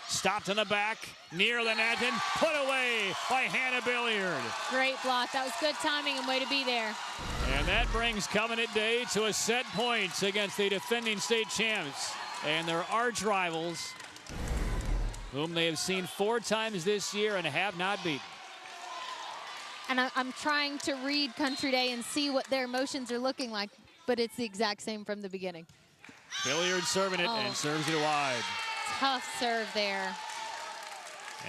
stopped in the back, near the net, and put away by Hannah Billiard. Great block. That was good timing and way to be there. And that brings Covenant Day to a set points against the defending state champs and their arch rivals, whom they have seen 4 times this year and have not beaten. And I'm trying to read Country Day and see what their emotions are looking like, but it's the exact same from the beginning. Billiard serving it and serves it wide. Tough serve there.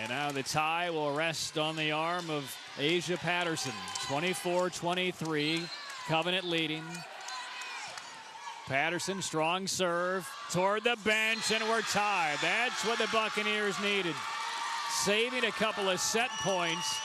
And now the tie will rest on the arm of Asia Patterson. 24-23, Covenant leading. Patterson, strong serve toward the bench, and we're tied. That's what the Buccaneers needed. Saving a couple of set points.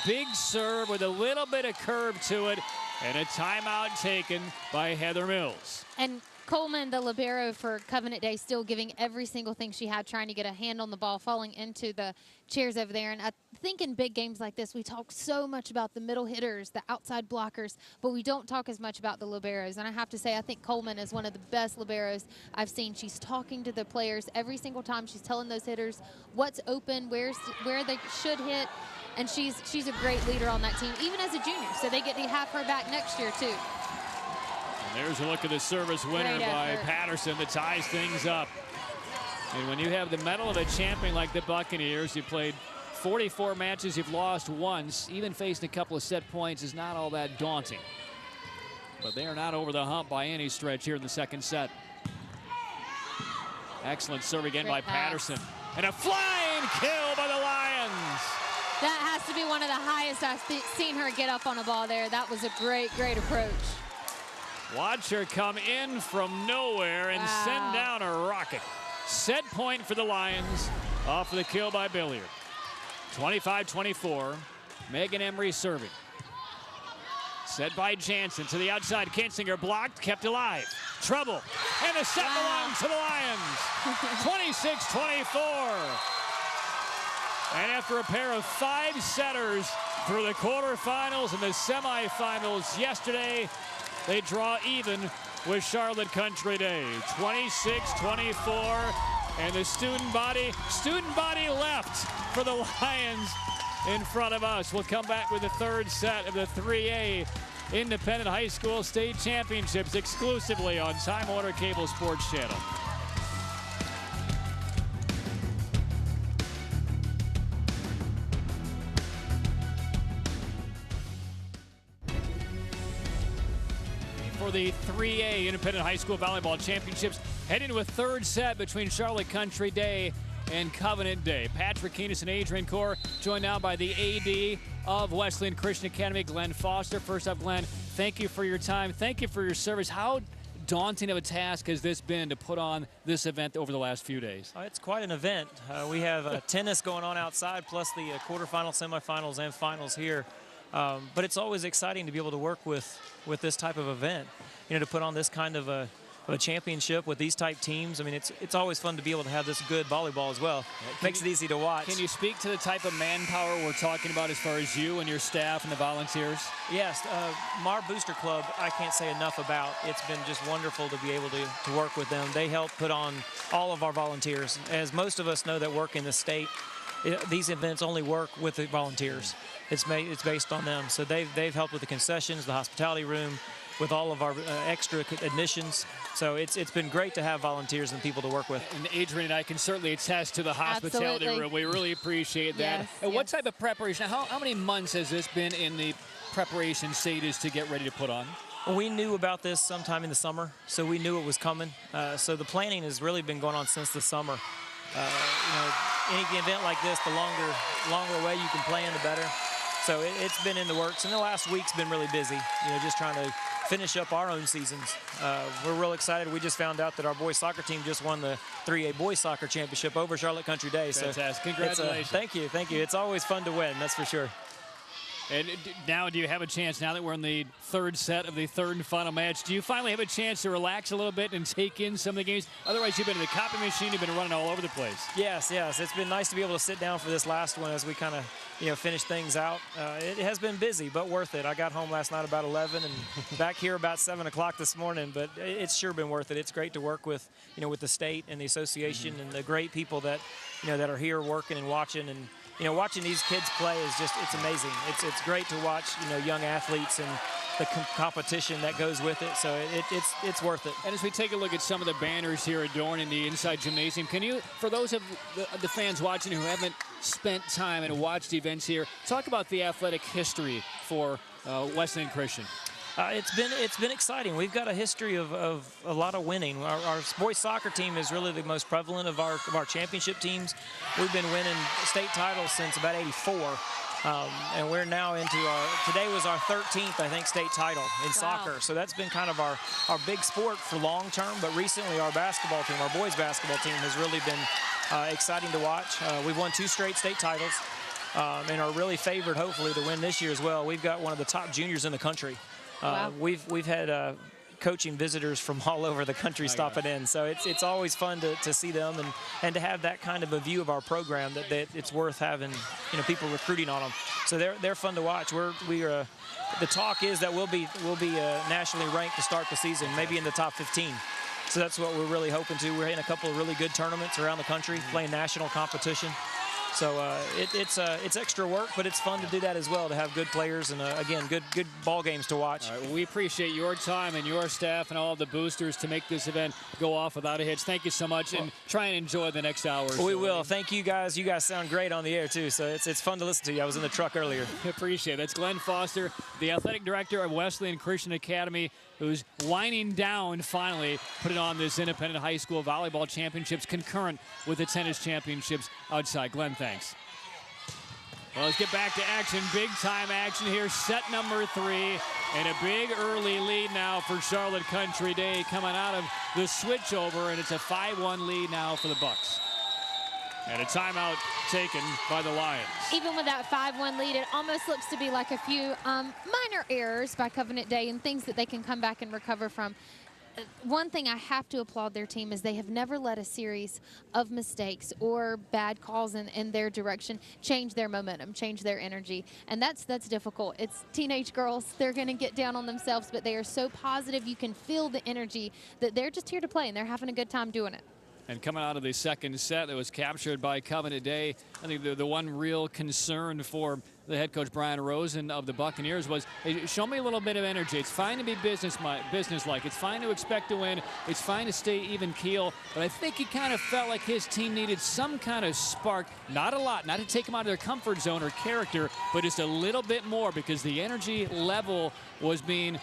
Big serve with a little bit of curve to it, and a timeout taken by Heather Mills. And Coleman, the libero for Covenant Day, still giving every single thing she had, trying to get a hand on the ball, falling into the chairs over there. And I think in big games like this, we talk so much about the middle hitters, the outside blockers, but we don't talk as much about the liberos. And I have to say, I think Coleman is one of the best liberos I've seen. She's talking to the players every single time. She's telling those hitters what's open, where they should hit. And she's a great leader on that team, even as a junior. So they get to have her back next year, too. And there's a look at the service winner by Patterson that ties things up. And when you have the medal of a champion like the Buccaneers, you played 44 matches, you've lost once, even facing a couple of set points is not all that daunting. But they are not over the hump by any stretch here in the second set. Excellent serve again by Patterson. And a flying kill by the Lions. That has to be one of the highest I've seen her get up on a ball there. That was a great, great approach. Watch her come in from nowhere and send down a rocket. Set point for the Lions off of the kill by Billiard. 25-24. Megan Emery serving. Set by Jansen to the outside. Kinsinger blocked, kept alive. Trouble. And the set belongs to the Lions. 26-24. And after a pair of 5 setters through the quarterfinals and the semifinals yesterday, they draw even with Charlotte Country Day. 26-24. And the student body left for the Lions in front of us. We'll come back with the third set of the 3A Independent High School State Championships exclusively on Time Warner Cable Sports Channel. For the 3A Independent High School Volleyball Championships, heading to a third set between Charlotte Country Day and Covenant Day. Patrick Keenis and Adrian Core, joined now by the AD of Wesleyan Christian Academy, Glenn Foster. First up, Glenn, thank you for your time. Thank you for your service. How daunting of a task has this been to put on this event over the last few days? It's quite an event. We have tennis going on outside, plus the quarterfinals, semifinals, and finals here. But it's always exciting to be able to work with this type of event. You know, to put on this kind of a championship with these type teams. I mean, it's always fun to be able to have this good volleyball as well. Makes it easy to watch. Can you speak to the type of manpower we're talking about as far as you and your staff and the volunteers? Yes, Mar Booster Club, I can't say enough about. It's been just wonderful to be able to work with them. They help put on all of our volunteers. As most of us know that work in the state, these events only work with the volunteers. It's based on them. So they've helped with the concessions, the hospitality room, with all of our extra admissions. So it's been great to have volunteers and people to work with. And Adrian and I can certainly attest to the hospitality room. We really appreciate that. Yes, and what type of preparation, how many months has this been in the preparation stages to get ready to put on? We knew about this sometime in the summer, so we knew it was coming. So the planning has really been going on since the summer. You know, any event like this, the longer away you can plan, the better. So it's been in the works, and the last week's been really busy, you know, just trying to finish up our own seasons. We're real excited. We just found out that our boys soccer team just won the 3A boys soccer championship over Charlotte Country Day. Fantastic. So congratulations. Thank you. It's always fun to win, that's for sure. And now, do you have a chance, now that we're in the third set of the third and final match, do you finally have a chance to relax a little bit and take in some of the games? Otherwise, you've been in the copy machine, you've been running all over the place. Yes. It's been nice to be able to sit down for this last one as we kind of, you know, finish things out. It has been busy, but worth it. I got home last night about 11 and back here about 7 o'clock this morning, but it's sure been worth it. It's great to work with, you know, with the state and the association and the great people that, you know, that are here working and watching. And you know, watching these kids play is just, it's amazing. It's great to watch, you know, young athletes and the competition that goes with it. So it's worth it. And as we take a look at some of the banners here adorning the inside gymnasium, can you, for those of the fans watching who haven't spent time and watched events here, talk about the athletic history for Wesleyan Christian? It's been exciting. We've got a history of a lot of winning. Our boys soccer team is really the most prevalent of our championship teams. We've been winning state titles since about '84, and we're now into today was our 13th, I think, state title in soccer. So that's been kind of our big sport for long term. But recently, our basketball team, our boys basketball team, has really been exciting to watch. We've won 2 straight state titles, and are really favored, hopefully, to win this year as well. We've got one of the top juniors in the country. We've had coaching visitors from all over the country stopping in, so it's always fun to see them and to have that kind of a view of our program that it's worth having, you know, people recruiting on them. So they're fun to watch. The talk is that we'll be nationally ranked to start the season, maybe in the top 15. So that's what we're really hoping to. We're in a couple of really good tournaments around the country, playing national competition. So it's extra work, but it's fun to do that as well, to have good players and, again, good ball games to watch. All right, well, we appreciate your time and your staff and all of the boosters to make this event go off without a hitch. Thank you so much, and try and enjoy the next hour. We will. Thank you, guys. You guys sound great on the air, too, so it's fun to listen to you. I was in the truck earlier. Appreciate it. That's Glenn Foster, the athletic director of Wesleyan Christian Academy, who's winding down, finally, putting on this independent high school volleyball championships concurrent with the tennis championships outside. Glenn, thanks. Well, let's get back to action. Big-time action here. Set number 3. And a big early lead now for Charlotte Country Day coming out of the switchover. And it's a 5-1 lead now for the Bucks. And a timeout taken by the Lions. Even with that 5-1 lead, it almost looks to be like a few minor errors by Covenant Day and things that they can come back and recover from. One thing I have to applaud their team is they have never let a series of mistakes or bad calls in their direction change their momentum, change their energy. And that's difficult. It's teenage girls. They're going to get down on themselves, but they are so positive. You can feel the energy that they're just here to play, and they're having a good time doing it. And coming out of the second set that was captured by Covenant Day, I think the one real concern for the head coach Brian Rosen of the Buccaneers was, hey, show me a little bit of energy. It's fine to be businesslike. It's fine to expect to win. It's fine to stay even keel. But I think he kind of felt like his team needed some kind of spark. Not a lot, not to take them out of their comfort zone or character, but just a little bit more, because the energy level was being,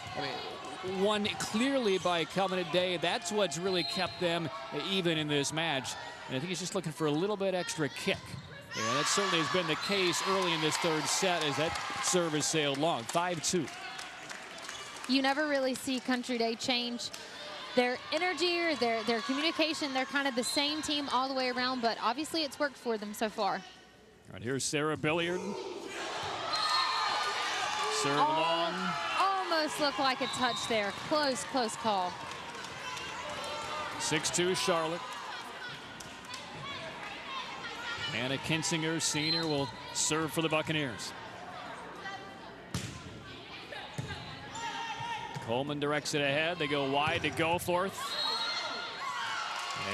won clearly by Covenant Day. That's what's really kept them even in this match. And I think he's just looking for a little bit extra kick. And that certainly has been the case early in this third set as that serve has sailed long. 5-2. You never really see Country Day change their energy or their communication, they're kind of the same team all the way around, but obviously it's worked for them so far. All right, here's Sarah Billiard. Serve long. Almost looked like a touch there. Close call. 6-2 Charlotte. Anna Kinsinger, senior, will serve for the Buccaneers. Coleman directs it ahead. They go wide to Goforth.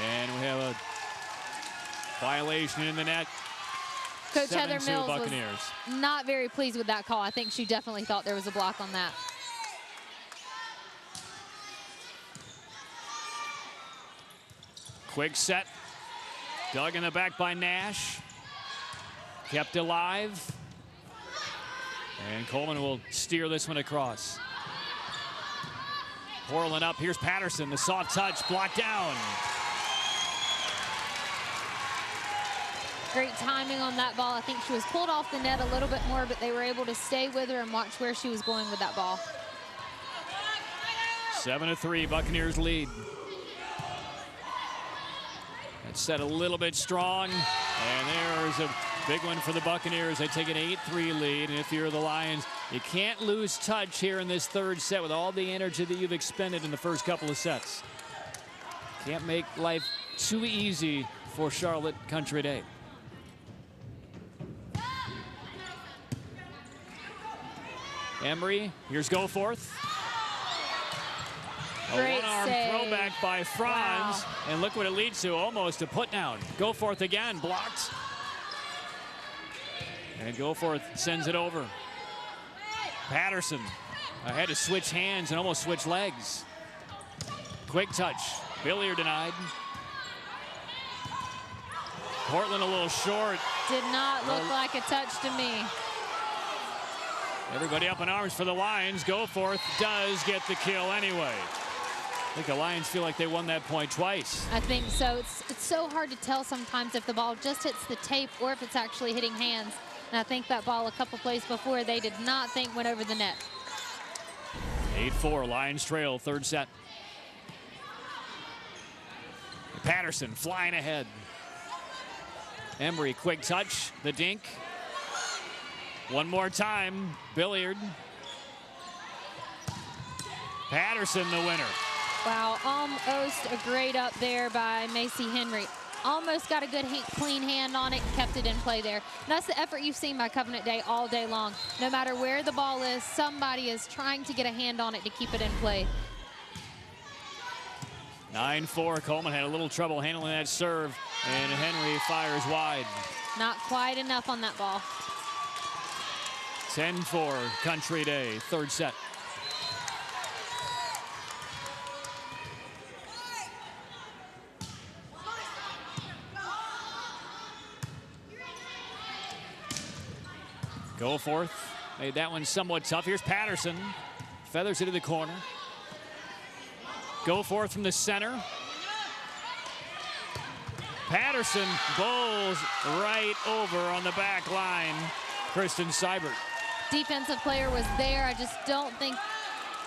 And we have a violation in the net. Coach Heather 7-2 Mills Buccaneers. was not very pleased with that call. I think she definitely thought there was a block on that. Quick set. Dug in the back by Nash. Kept alive. And Coleman will steer this one across. Portland up. Here's Patterson. The soft touch blocked down. Great timing on that ball. I think she was pulled off the net a little bit more, but they were able to stay with her and watch where she was going with that ball. 7-3, Buccaneers lead. That set a little bit strong, and there's a big one for the Buccaneers. They take an 8-3 lead, and if you're the Lions, you can't lose touch here in this third set with all the energy that you've expended in the first couple of sets. Can't make life too easy for Charlotte Country Day. Emery, here's Goforth. A one-arm throwback by Franz, and look what it leads to, almost a put down. Goforth again, blocked. And Goforth sends it over. Patterson had to switch hands and almost switch legs. Quick touch, Billiard denied. Portland a little short. Did not look like a touch to me. Everybody up in arms for the Lions. Goforth does get the kill anyway. I think the Lions feel like they won that point twice. I think so. It's so hard to tell sometimes if the ball just hits the tape or if it's actually hitting hands. And I think that ball a couple plays before they did not think went over the net. 8-4, Lions trail, third set. Patterson flying ahead. Emery, quick touch, the dink. One more time, Billiard. Patterson the winner. Wow, almost a grade up there by Macy Henry. Almost got a good clean hand on it and kept it in play there. And that's the effort you've seen by Covenant Day all day long. No matter where the ball is, somebody is trying to get a hand on it to keep it in play. 9-4, Coleman had a little trouble handling that serve, and Henry fires wide. Not quite enough on that ball. 10-4, Country Day, third set. Goforth made that one somewhat tough. Here's Patterson, feathers it to the corner. Goforth from the center. Patterson bowls right over on the back line. Kristen Seibert. Defensive player was there. I just don't think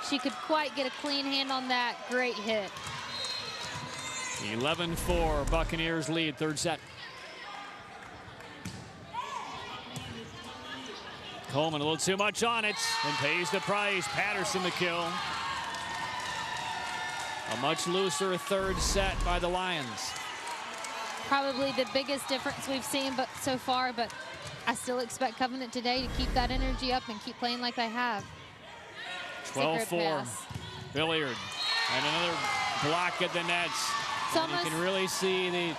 she could quite get a clean hand on that. Great hit. 11-4, Buccaneers lead, third set. Coleman a little too much on it and pays the price. Patterson the kill. A much looser third set by the Lions. Probably the biggest difference we've seen so far, but I still expect Covenant today to keep that energy up and keep playing like they have. 12-4, Billiard. And another block at the nets. You can really see the,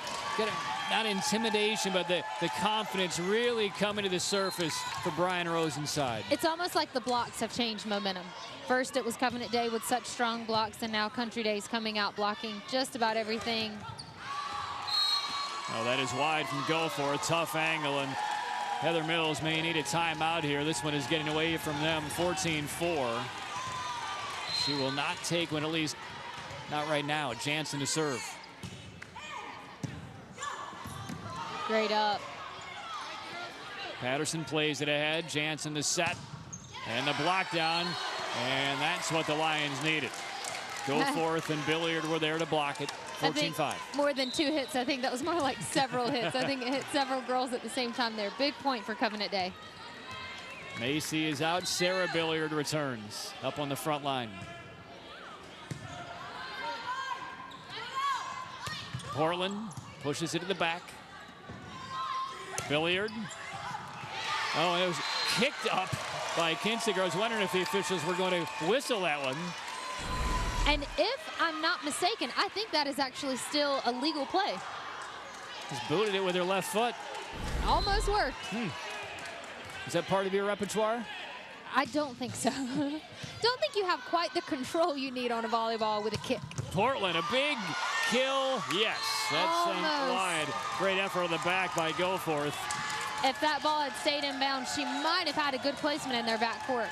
not intimidation, but the confidence really coming to the surface for Brian Rosen's side. It's almost like the blocks have changed momentum. First it was Covenant Day with such strong blocks, and now Country Day's coming out blocking just about everything. Oh, that is wide from Goforth, tough angle, and Heather Mills may need a timeout here. This one is getting away from them, 14-4. She will not take one, at least not right now. Jansen to serve. Great up. Patterson plays it ahead. Jansen the set and the block down, and that's what the Lions needed. Goforth and Billiard were there to block it. 14-5. More than 2 hits. I think that was more like several hits. I think it hit several girls at the same time there. Big point for Covenant Day. Macy is out. Sarah Billiard returns up on the front line. Portland pushes it to the back. Billiard. Oh, and it was kicked up by Kinzinger. I was wondering if the officials were going to whistle that one. And if I'm not mistaken, I think that is actually still a legal play. Just booted it with her left foot. Almost worked. Is that part of your repertoire? I don't think so. Don't think you have quite the control you need on a volleyball with a kick. Portland, a big kill. Yes, that's Almost. wide. Great effort on the back by Goforth. If that ball had stayed inbound, she might have had a good placement in their backcourt.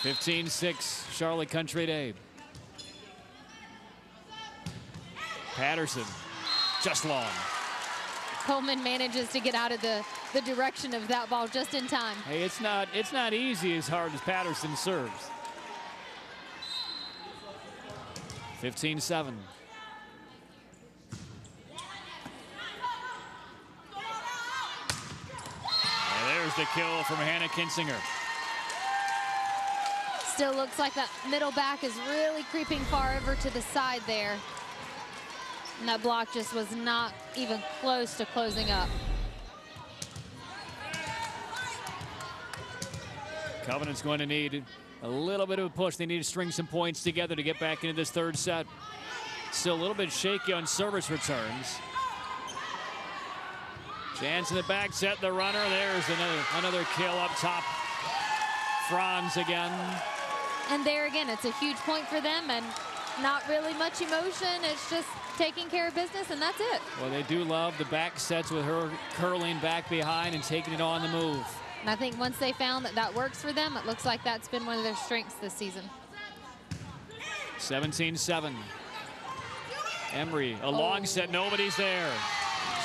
15-6, Charlotte Country Day. Patterson, just long. Coleman manages to get out of the direction of that ball just in time. Hey, it's not easy as hard as Patterson serves. 15-7. And there's the kill from Hannah Kinzinger. Still looks like that middle back is really creeping far over to the side there. And that block just was not even close to closing up. Covenant's going to need a little bit of a push. They need to string some points together to get back into this third set. Still a little bit shaky on service returns. Chance in the back set, the runner. There's another kill up top. Franz again. And there again, it's a huge point for them and not really much emotion. It's just taking care of business, and that's it. Well, they do love the back sets with her curling back behind and taking it on the move. And I think once they found that that works for them, it looks like that's been one of their strengths this season. 17-7. Emery, a long set, nobody's there.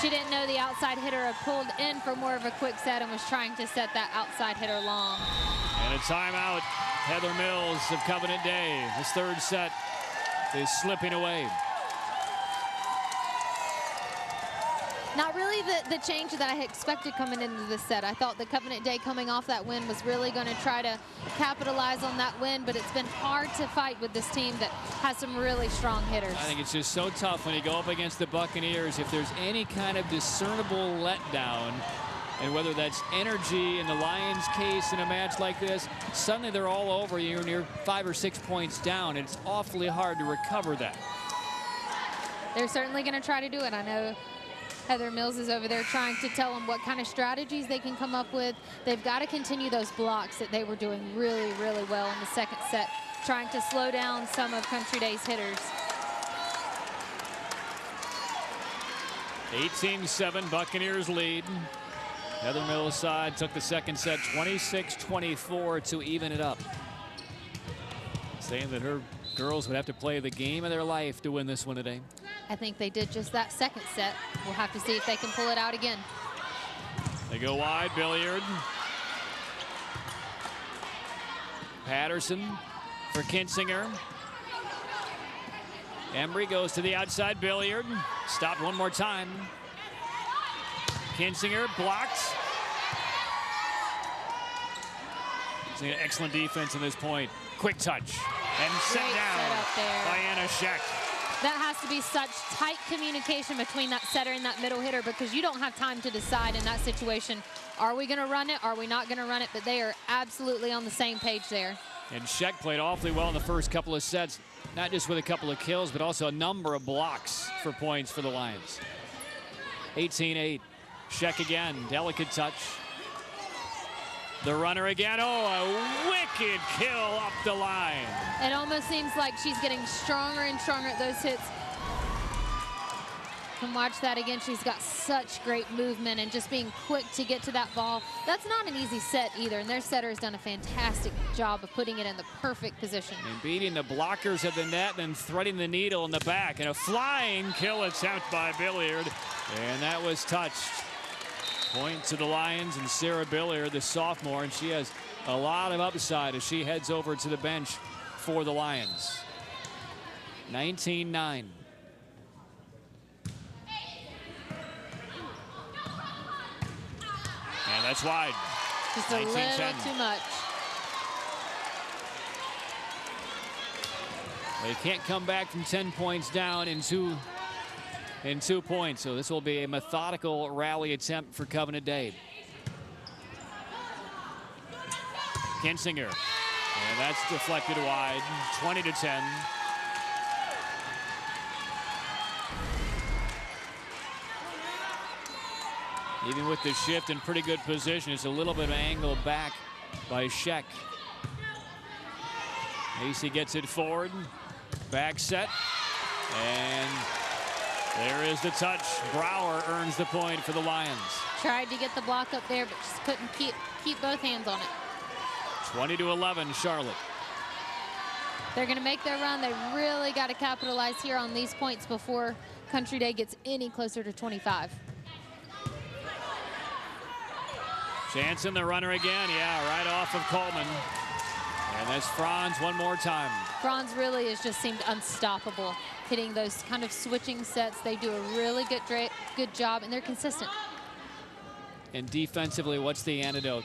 She didn't know the outside hitter had pulled in for more of a quick set and was trying to set that outside hitter long. And a timeout. Heather Mills of Covenant Day. This third set is slipping away. Not really the change that I had expected coming into this set. I thought the Covenant Day coming off that win was really going to try to capitalize on that win, but it's been hard to fight with this team that has some really strong hitters. I think it's just so tough when you go up against the Buccaneers. If there's any kind of discernible letdown, and whether that's energy in the Lions' case in a match like this, suddenly they're all over you and you're 5 or 6 points down. And it's awfully hard to recover that. They're certainly going to try to do it. I know Heather Mills is over there trying to tell them what kind of strategies they can come up with. They've got to continue those blocks that they were doing really, really well in the second set, trying to slow down some of Country Day's hitters. 18-7, Buccaneers lead. Heather Mills' side took the second set 26-24 to even it up. Saying that her girls would have to play the game of their life to win this one today. I think they did just that second set. We'll have to see if they can pull it out again. They go wide, Billiard. Patterson for Kinzinger. Embry goes to the outside, Billiard. Stopped one more time. Kinzinger blocked. Excellent defense in this point. Quick touch and set Great down setup there by Anna Scheck. That has to be such tight communication between that setter and that middle hitter, because you don't have time to decide in that situation, are we going to run it? Are we not going to run it? But they are absolutely on the same page there. And Scheck played awfully well in the first couple of sets, not just with a couple of kills, but also a number of blocks for points for the Lions. 18-8. Scheck again, delicate touch. The runner again. Oh, a wicked kill up the line. It almost seems like she's getting stronger and stronger at those hits. Can watch that again. She's got such great movement and just being quick to get to that ball. That's not an easy set either, and their setter has done a fantastic job of putting it in the perfect position. And beating the blockers of the net and threading the needle in the back. And a flying kill attempt by Billiard. And that was touched. Point to the Lions and Sarah Billiard, the sophomore, and she has a lot of upside as she heads over to the bench for the Lions. 19-9. And that's wide. Just a little too much. They can't come back from 10 points down in 2 points. So this will be a methodical rally attempt for Covenant Day. Kinsinger. And that's deflected wide. 20-10. Even with the shift in pretty good position, it's a little bit of angle back by Sheck. Macy gets it forward. Back set. And there is the touch. Brower earns the point for the Lions. Tried to get the block up there, but just couldn't keep both hands on it. 20-11, Charlotte. They're going to make their run. They really got to capitalize here on these points before Country Day gets any closer to 25. Chance in the runner again. Yeah, right off of Coleman. And that's Franz one more time. Franz really has just seemed unstoppable, hitting those kind of switching sets. They do a really good job, and they're consistent. And defensively, what's the antidote?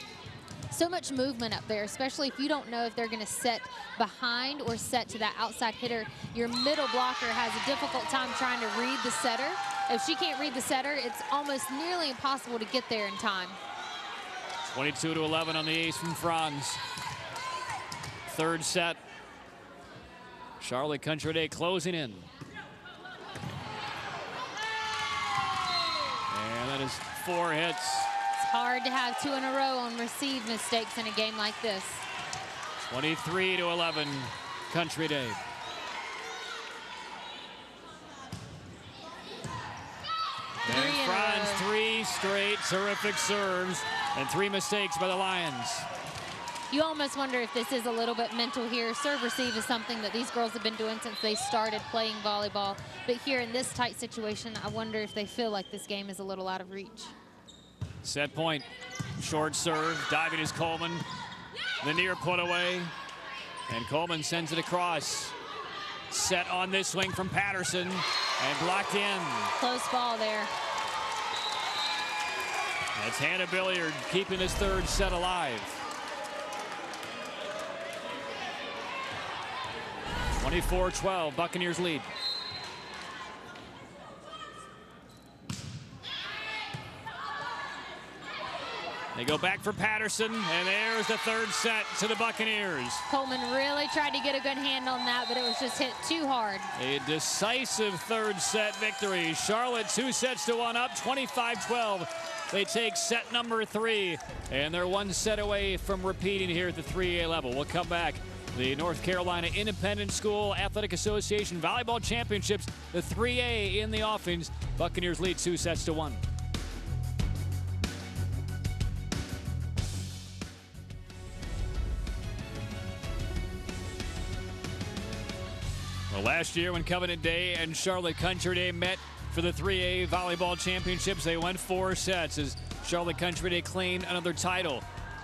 So much movement up there, especially if you don't know if they're going to set behind or set to that outside hitter. Your middle blocker has a difficult time trying to read the setter. If she can't read the setter, it's almost nearly impossible to get there in time. 22-11 on the ace from Franz. Third set. Charlotte Country Day closing in. And that is 4 hits. It's hard to have 2 in a row on receive mistakes in a game like this. 23-11, Country Day. And Franz, 3 straight terrific serves and 3 mistakes by the Lions. You almost wonder if this is a little bit mental here. Serve receive is something that these girls have been doing since they started playing volleyball. But here in this tight situation, I wonder if they feel like this game is a little out of reach. Set point, short serve, diving is Coleman. The near put away, and Coleman sends it across. Set on this swing from Patterson, and blocked in. Close ball there. That's Hannah Billiard keeping this third set alive. 24-12, Buccaneers lead. They go back for Patterson, and there's the third set to the Buccaneers. Coleman really tried to get a good hand on that, but it was just hit too hard. A decisive third set victory. Charlotte 2-1 up, 25-12. They take set number 3, and they're 1 set away from repeating here at the 3A level. We'll come back. The North Carolina Independent School Athletic Association Volleyball Championships, the 3A in the offense. Buccaneers lead 2-1. Well, last year when Covenant Day and Charlotte Country Day met for the 3A Volleyball Championships, they went 4 sets as Charlotte Country Day claimed another title.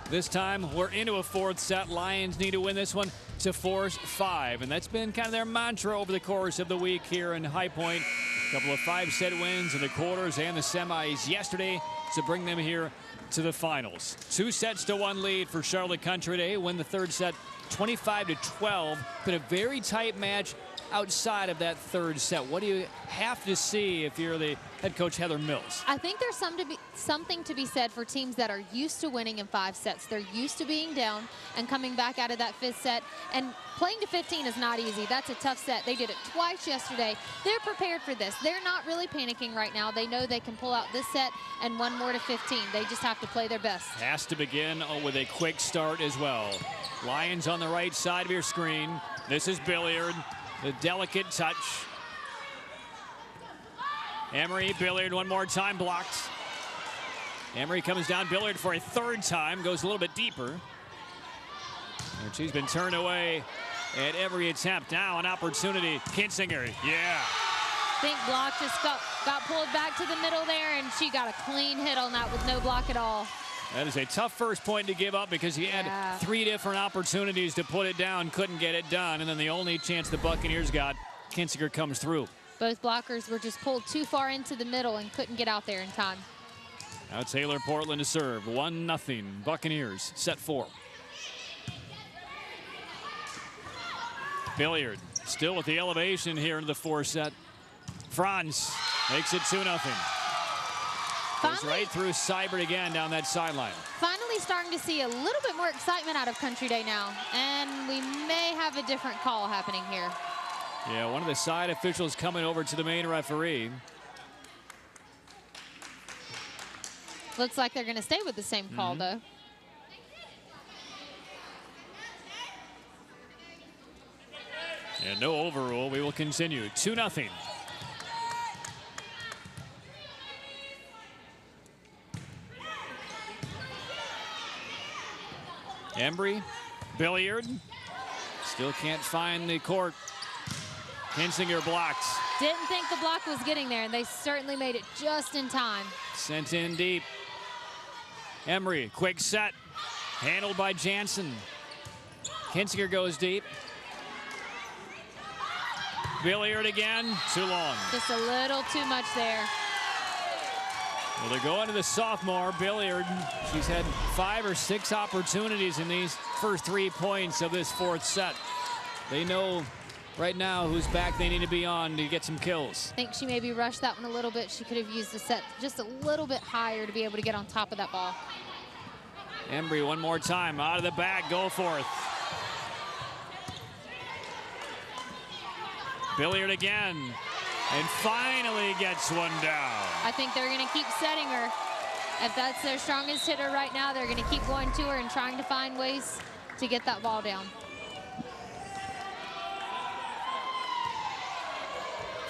This time, we're into a 4th set. Lions need to win this one to force 5. And that's been kind of their mantra over the course of the week here in High Point. A couple of 5-set wins in the quarters and the semis yesterday to bring them here to the finals. 2-1 lead for Charlotte Country Day. Win the 3rd set 25-12. Been a very tight match outside of that 3rd set. What do you have to see if you're the head coach Heather Mills? I think there's something to be said for teams that are used to winning in 5 sets. They're used to being down and coming back out of that 5th set. And playing to 15 is not easy. That's a tough set. They did it twice yesterday. They're prepared for this. They're not really panicking right now. They know they can pull out this set and 1 more to 15. They just have to play their best. Has to begin with a quick start as well. Lions on the right side of your screen. This is Billiard. The delicate touch. Emery, Billiard one more time, blocked. Emery comes down, Billiard for a 3rd time, goes a little bit deeper. And she's been turned away at every attempt. Now an opportunity, Kinsinger, yeah. I think block just got pulled back to the middle there, and she got a clean hit on that with no block at all. That is a tough first point to give up because he had 3 different opportunities to put it down, couldn't get it done, and then the only chance the Buccaneers got, Kinzinger comes through. Both blockers were just pulled too far into the middle and couldn't get out there in time. Now Taylor Portland to serve. 1-0 Buccaneers, set 4. Billiard still with the elevation here in the 4th set. Franz makes it 2-0. Goes right through Seibert again down that sideline. Finally starting to see a little bit more excitement out of Country Day now, and we may have a different call happening here. Yeah, one of the side officials coming over to the main referee. Looks like they're going to stay with the same call, though. And no overrule. We will continue. 2-0. Embry, Billiard, still can't find the court. Kinzinger blocks. Didn't think the block was getting there, and they certainly made it just in time. Sent in deep. Embry, quick set, handled by Jansen. Kinzinger goes deep. Billiard again, too long. Just a little too much there. Well, they're going to the sophomore, Billiard. She's had 5 or 6 opportunities in these first 3 points of this 4th set. They know right now whose back they need to be on to get some kills. I think she maybe rushed that one a little bit. She could have used the set just a little bit higher to be able to get on top of that ball. Embry one more time, out of the back, go forth. Billiard again, and finally gets one down. I think they're going to keep setting her. If that's their strongest hitter right now, they're going to keep going to her and trying to find ways to get that ball down.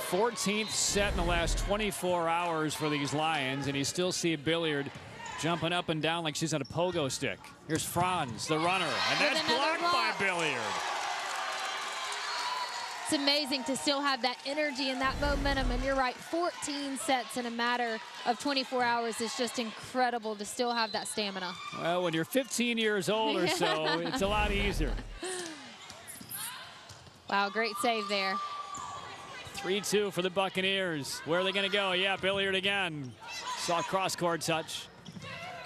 14th set in the last 24 hours for these Lions, and you still see Billiard jumping up and down like she's on a pogo stick. Here's Franz, the runner, and that's blocked by Billiard. It's amazing to still have that energy and that momentum, and you're right, 14 sets in a matter of 24 hours is just incredible to still have that stamina. Well, when you're 15 years old or so, it's a lot easier. Wow, great save there. 3-2 for the Buccaneers. Where are they going to go? Yeah, Billiard again. Saw cross-court touch.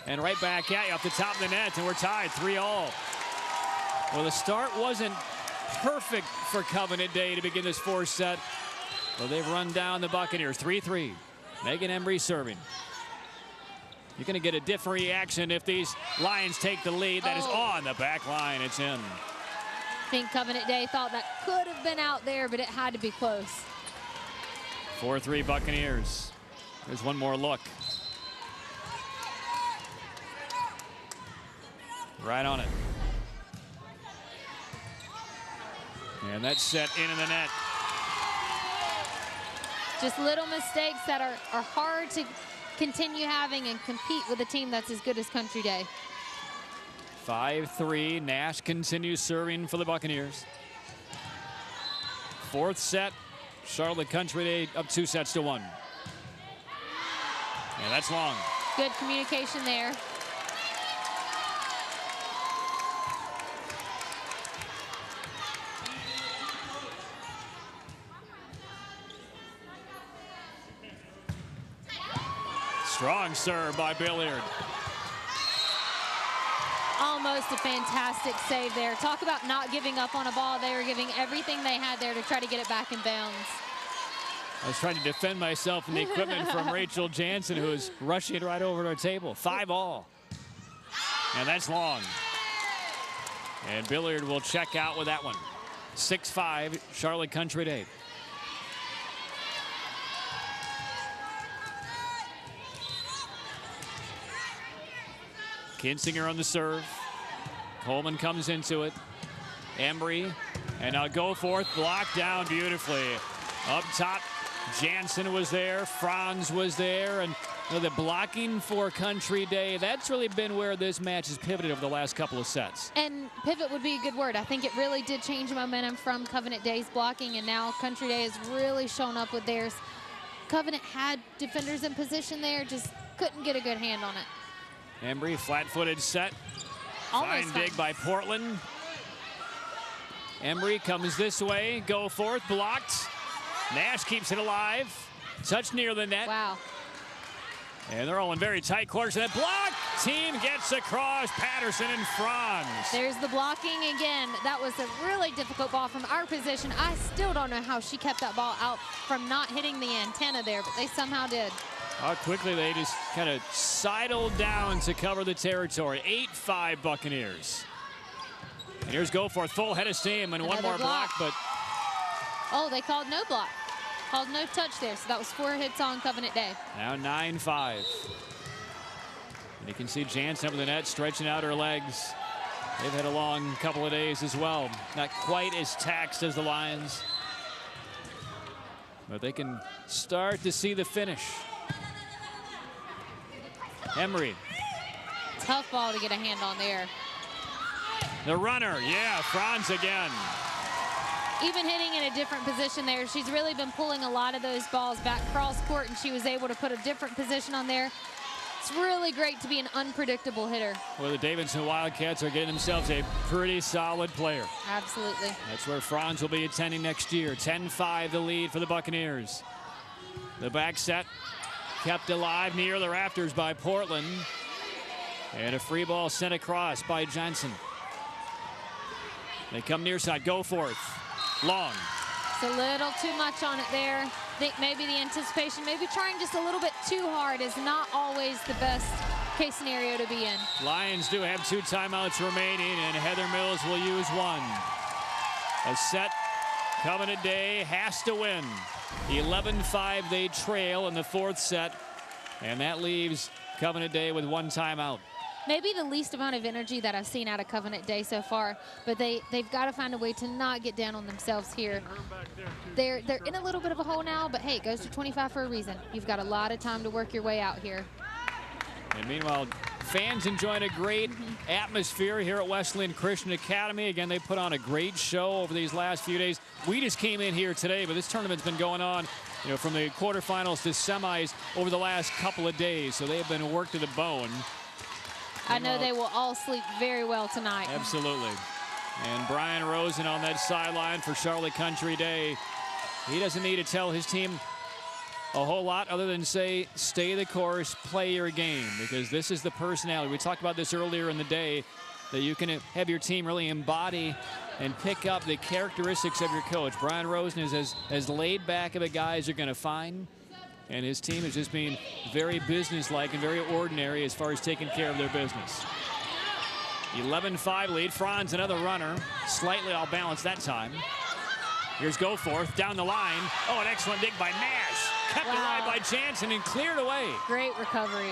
And right back at you off the top of the net, and we're tied 3-all. Well, the start wasn't perfect for Covenant Day to begin this 4th set. Well, they've run down the Buccaneers 3-3. Megan Embry serving. You're going to get a different reaction if these Lions take the lead. That is on the back line. It's in. I think Covenant Day thought that could have been out there, but it had to be close. 4-3 Buccaneers. There's one more look. Right on it. And that's set in the net. Just little mistakes that are hard to continue having and compete with a team that's as good as Country Day. 5-3. Nash continues serving for the Buccaneers. 4th set. Charlotte Country Day up 2-1. And that's long. Good communication there. Strong serve by Billiard. Almost a fantastic save there. Talk about not giving up on a ball. They were giving everything they had there to try to get it back in bounds. I was trying to defend myself from the equipment from Rachel Jansen, who was rushing it right over to our table. 5-all. And that's long. And Billiard will check out with that one. 6-5, Charlotte Country Day. Kinzinger on the serve. Coleman comes into it. Embry, and now go forth, blocked down beautifully. Up top, Jansen was there, Franz was there, and the blocking for Country Day, that's really been where this match has pivoted over the last couple of sets. And pivot would be a good word. I think it really did change momentum from Covenant Day's blocking, and now Country Day has really shown up with theirs. Covenant had defenders in position there, just couldn't get a good hand on it. Embry, flat-footed set. Almost Fine dig by Portland. Embry comes this way. Goforth blocked. Nash keeps it alive. Touch near the net. Wow. And they're all in very tight quarters. That block. Team gets across. Patterson and Franz. There's the blocking again. That was a really difficult ball from our position. I still don't know how she kept that ball out from not hitting the antenna there, but they somehow did. How quickly they just kind of sidled down to cover the territory. 8-5 Buccaneers. And here's Goforth, full head of steam, and one more block, but... Oh, they called no block. Called no touch there, so that was 4 hits on Covenant Day. Now 9-5. And you can see Jansen up in the net, stretching out her legs. They've had a long couple of days as well. Not quite as taxed as the Lions. But they can start to see the finish. Emery. Tough ball to get a hand on there. The runner, yeah, Franz again. Even hitting in a different position there, she's really been pulling a lot of those balls back cross court, and she was able to put a different position on there. It's really great to be an unpredictable hitter. Well, the Davidson Wildcats are getting themselves a pretty solid player. Absolutely. That's where Franz will be attending next year. 10-5 the lead for the Buccaneers. The back set kept alive near the rafters by Portland. And a free ball sent across by Johnson. They come near side, Goforth. Long. It's a little too much on it there. I think maybe the anticipation, maybe trying just a little bit too hard is not always the best case scenario to be in. Lions do have 2 timeouts remaining, and Heather Mills will use 1. A set Covenant Day has to win. 11-5 they trail in the 4th set, and that leaves Covenant Day with 1 timeout. Maybe the least amount of energy that I've seen out of Covenant Day so far, but they've got to find a way to not get down on themselves here. They're in a little bit of a hole now, but hey, it goes to 25 for a reason. You've got a lot of time to work your way out here. And meanwhile, fans enjoying a great atmosphere here at Wesleyan Christian Academy. Again, they put on a great show over these last few days. We just came in here today, but this tournament's been going on, you know, from the quarterfinals to semis over the last couple of days. So they have been worked to the bone. I know they will all sleep very well tonight. Absolutely. And Brian Rosen on that sideline for Charlotte Country Day. He doesn't need to tell his team a whole lot other than say, stay the course, play your game, because this is the personality. We talked about this earlier in the day, that you can have your team really embody and pick up the characteristics of your coach. Brian Rosen is as laid back of a guy as you're going to find. And his team is just being very businesslike and very ordinary as far as taking care of their business. 11-5 lead. Franz, another runner. Slightly off balance that time. Here's Goforth down the line. Oh, an excellent dig by Nash. Kept alive by Jansen and cleared away. Great recovery.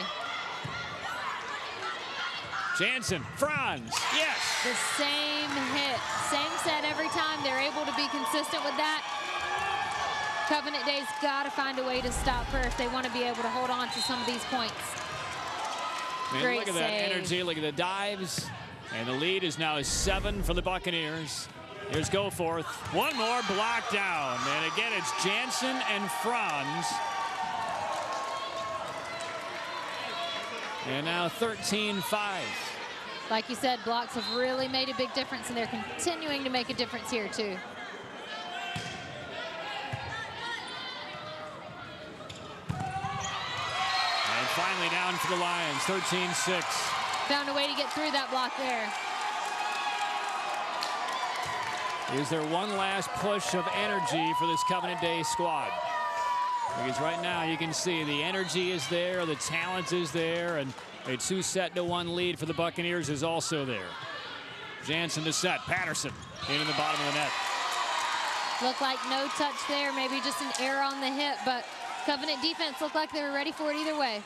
Jansen, Franz, yes. The same hit, same set every time. They're able to be consistent with that. Covenant Day's got to find a way to stop her if they want to be able to hold on to some of these points. Man, Great look at save. that energy, look at the dives. And the lead is now 7 for the Buccaneers. Here's Goforth. One more block down. And again, it's Jansen and Franz. And now 13-5. Like you said, blocks have really made a big difference, and they're continuing to make a difference here, too. Finally down for the Lions, 13-6. Found a way to get through that block there. Is there one last push of energy for this Covenant Day squad? Because right now you can see the energy is there, the talent is there, and a 2-1 lead for the Buccaneers is also there. Jansen to set, Patterson in the bottom of the net. Looked like no touch there, maybe just an error on the hip, but Covenant defense looked like they were ready for it either way.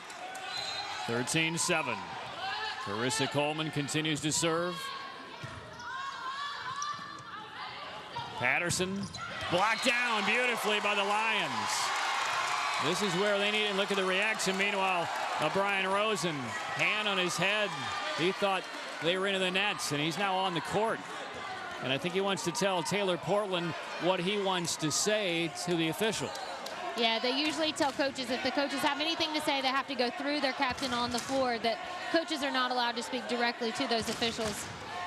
13-7. Carissa Coleman continues to serve. Patterson blocked down beautifully by the Lions. This is where they need to look at the reaction. Meanwhile, Brian Rosen, hand on his head. He thought they were into the nets, and he's now on the court. And I think he wants to tell Taylor Portland what he wants to say to the official. Yeah, they usually tell coaches if the coaches have anything to say, they have to go through their captain on the floor, that coaches are not allowed to speak directly to those officials.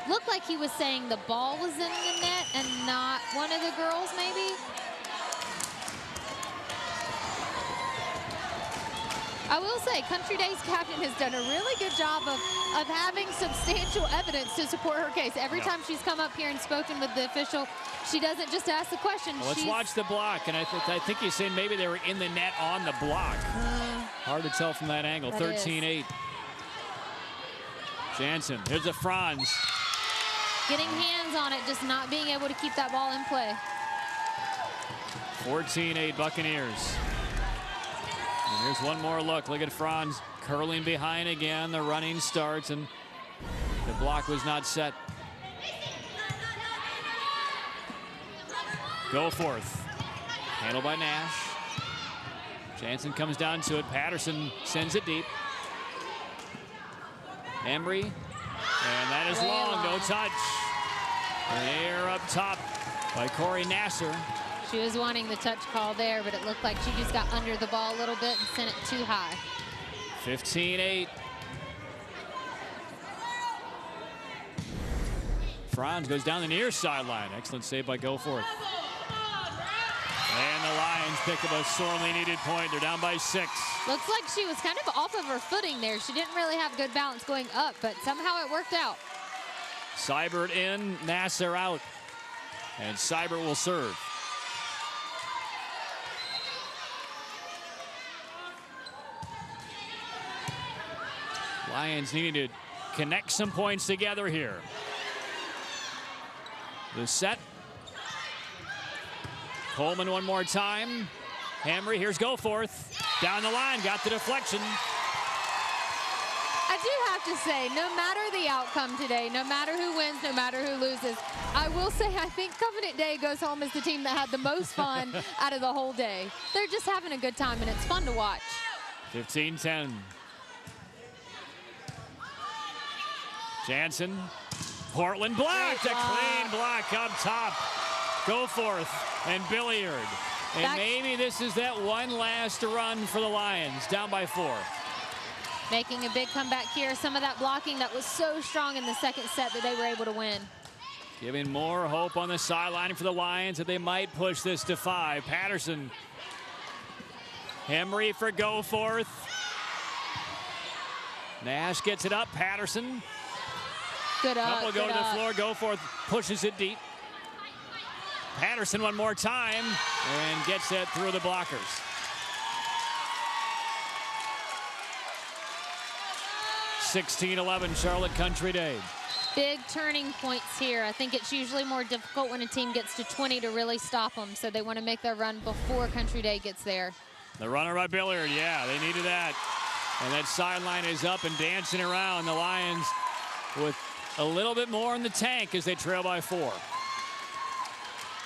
Looked like he was saying the ball was in the net and not one of the girls, maybe. I will say, Country Day's captain has done a really good job of having substantial evidence to support her case. Every time she's come up here and spoken with the official, she doesn't just ask the question. Well, let's watch the block, and I think he's saying maybe they were in the net on the block. Hard to tell from that angle. 13-8. Jansen, here's a Franz. Getting hands on it, just not being able to keep that ball in play. 14-8 Buccaneers. And here's one more look. Look at Franz curling behind again. The running starts, and the block was not set. Goforth. Handled by Nash. Jansen comes down to it. Patterson sends it deep. Embry. And that is long. No touch. An air up top by Corey Nasser. She was wanting the touch call there, but it looked like she just got under the ball a little bit and sent it too high. 15-8. Franz goes down the near sideline. Excellent save by Goforth. And the Lions pick up a sorely needed point. They're down by 6. Looks like she was kind of off of her footing there. She didn't really have good balance going up, but somehow it worked out. Seibert in, Nasser out. And Seibert will serve. Lions needing to connect some points together here. The set. Coleman one more time. Hamry, here's Goforth. Down the line, got the deflection. I do have to say, no matter the outcome today, no matter who wins, no matter who loses, I will say I think Covenant Day goes home as the team that had the most fun out of the whole day. They're just having a good time, and it's fun to watch. 15-10. Jansen, Portland blocked, a clean block up top. Goforth and Billiard. And maybe this is that one last run for the Lions, down by 4. Making a big comeback here. Some of that blocking that was so strong in the second set that they were able to win. Giving more hope on the sideline for the Lions that they might push this to 5. Patterson. Hamry for Goforth. Nash gets it up. Patterson. Good up. Couple go to the floor. Goforth pushes it deep. Patterson one more time and gets it through the blockers. 16-11 Charlotte Country Day. Big turning points here. I think it's usually more difficult when a team gets to 20 to really stop them, so they want to make their run before Country Day gets there. The runner by Billiard, yeah, they needed that. And that sideline is up and dancing around. The Lions with a little bit more in the tank as they trail by 4.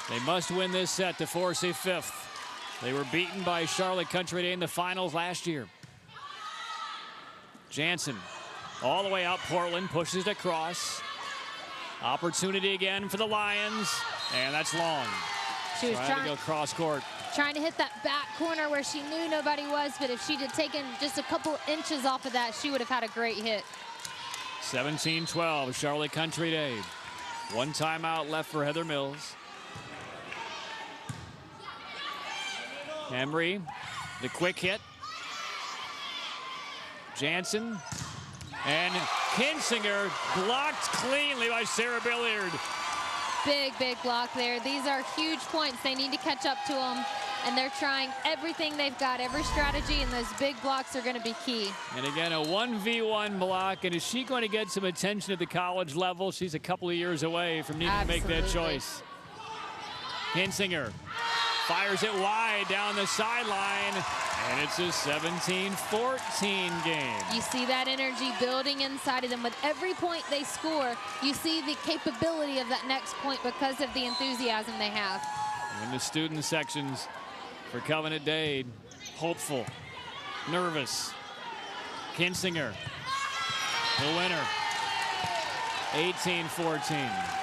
They must win this set to force a 5th. They were beaten by Charlotte Country Day in the finals last year. Jansen all the way out. Portland pushes it across. Opportunity again for the Lions, and that's long. She was trying to go cross court. Trying to hit that back corner where she knew nobody was, but if she'd have taken just a couple inches off of that, she would have had a great hit. 17-12 Charlotte Country Day. One timeout left for Heather Mills. Emery, the quick hit. Jansen and Kinsinger blocked cleanly by Sarah Billiard. Big, big block there. These are huge points. They need to catch up to them, and they're trying everything they've got, every strategy, and those big blocks are going to be key. And again, a 1v1 block, and is she going to get some attention at the college level? She's a couple of years away from needing to make that choice. Kinsinger fires it wide down the sideline, and it's a 17-14 game. You see that energy building inside of them. With every point they score, you see the capability of that next point because of the enthusiasm they have. In the student sections for Covenant Day, hopeful, nervous. Kinsinger, the winner, 18-14.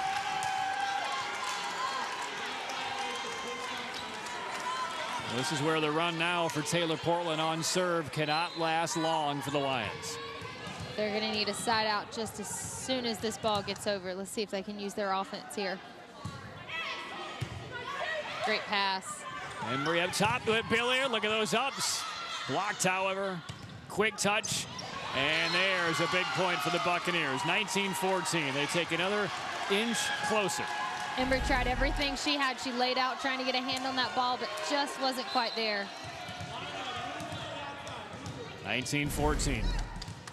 This is where the run now for Taylor Portland on serve cannot last long for the Lions. They're going to need a side out just as soon as this ball gets over. Let's see if they can use their offense here. Great pass. Embry up top with Billiard. Look at those ups. Blocked, however. Quick touch. And there's a big point for the Buccaneers. 19-14. They take another inch closer. Embry tried everything she had. She laid out trying to get a hand on that ball, but just wasn't quite there. 19-14.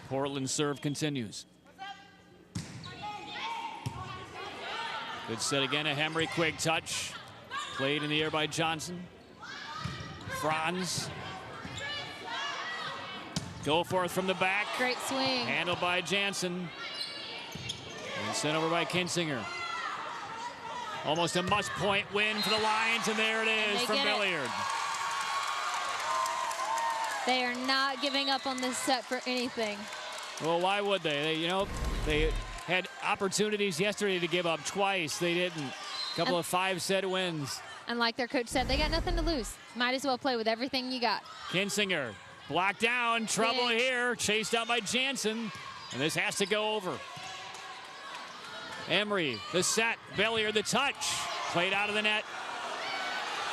Portland's serve continues. Good set again. A Hemry quick touch. Played in the air by Johnson. Franz. Goforth from the back. Great swing. Handled by Jansen. And sent over by Kinsinger. Almost a must-point win for the Lions, and there it is from Billiard. They are not giving up on this set for anything. Well, why would they? They had opportunities yesterday to give up twice. They didn't. A couple of 5-set wins. And like their coach said, they got nothing to lose. Might as well play with everything you got. Kinsinger blocked down. Trouble here. Chased out by Jansen. And this has to go over. Emery, the set. Billiard, the touch. Played out of the net.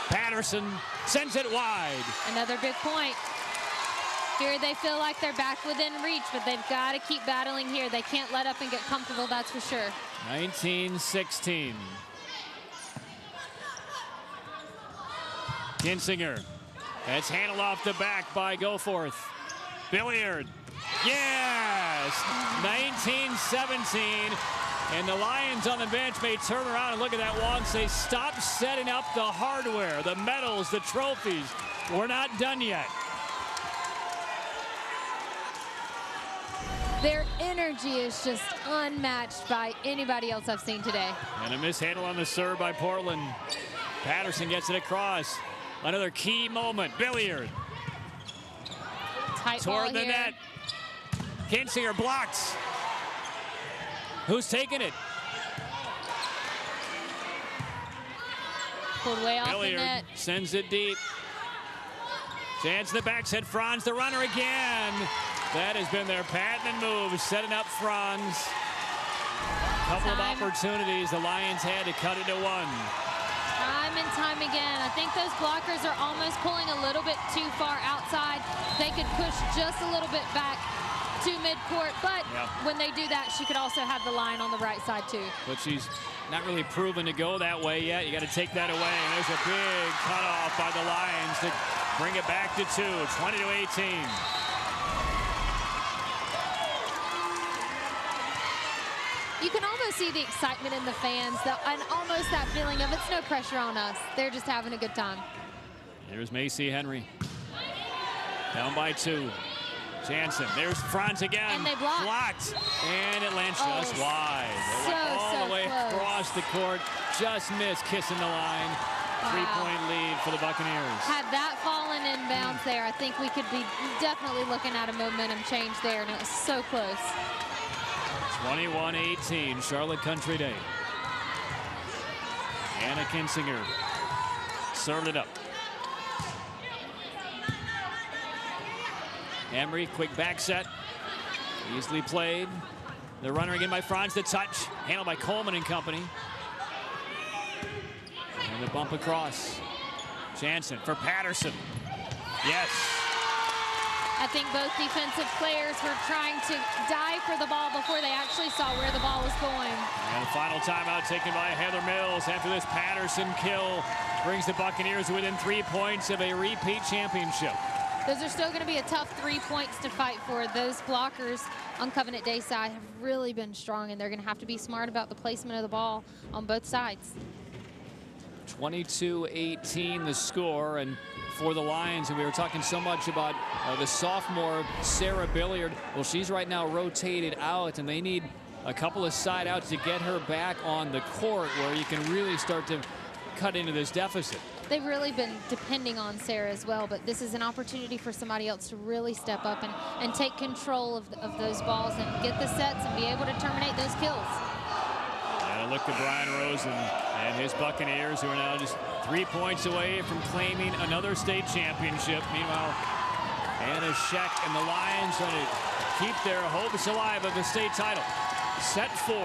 Patterson sends it wide. Another big point. Here they feel like they're back within reach, but they've got to keep battling here. They can't let up and get comfortable, that's for sure. 19-16. Kinsinger. That's handled off the back by Goforth. Billiard. Yes! 19-17. And the Lions on the bench may turn around and look at that wall and say, stop setting up the hardware, the medals, the trophies. We're not done yet. Their energy is just unmatched by anybody else I've seen today. And a mishandle on the serve by Portland. Patterson gets it across. Another key moment. Billiard. Tight toward ball the here. net. Kinsinger blocks. Who's taking it? Pulled way off Billiard the net. sends it deep. Chance in the backside. Franz, the runner again. That has been their patented move, setting up Franz. Couple of opportunities the Lions had to cut it to one. Time and time again. I think those blockers are almost pulling a little bit too far outside. They could push just a little bit back to midcourt, but when they do that, she could also have the line on the right side too. But she's not really proven to go that way yet. You got to take that away. And there's a big cutoff by the Lions to bring it back to 2, 20-18. You can almost see the excitement in the fans, and almost that feeling of it's no pressure on us. They're just having a good time. Here's Macy Henry. Down by 2. Jansen, there's Franz again. And they blocked. Blocked. And it lands just wide. It went all the way across the court. Just missed kissing the line. Wow. 3-point lead for the Buccaneers. Had that fallen inbounds there, I think we could be definitely looking at a momentum change there, and it was so close. 21-18, Charlotte Country Day. Anna Kinsinger served it up. Emery, quick back set. Easily played. The runner again by Franz, the touch. Handled by Coleman and company. And the bump across. Jansen for Patterson. Yes. I think both defensive players were trying to dive for the ball before they actually saw where the ball was going. And the final timeout taken by Heather Mills after this Patterson kill brings the Buccaneers within 3 points of a repeat championship. Those are still going to be a tough 3 points to fight for. Those blockers on Covenant Day side have really been strong, and they're going to have to be smart about the placement of the ball on both sides. 22-18 the score, and for the Lions, and we were talking so much about the sophomore Sarah Billiard. Well, she's right now rotated out, and they need a couple of side outs to get her back on the court where you can really start to cut into this deficit. They've really been depending on Sarah as well, but this is an opportunity for somebody else to really step up and take control of those balls and get the sets and be able to terminate those kills. And And a look at Brian Rosen and his Buccaneers, who are now just 3 points away from claiming another state championship. Meanwhile, Anna Scheck and the Lions trying to keep their hopes alive of the state title. Set 4.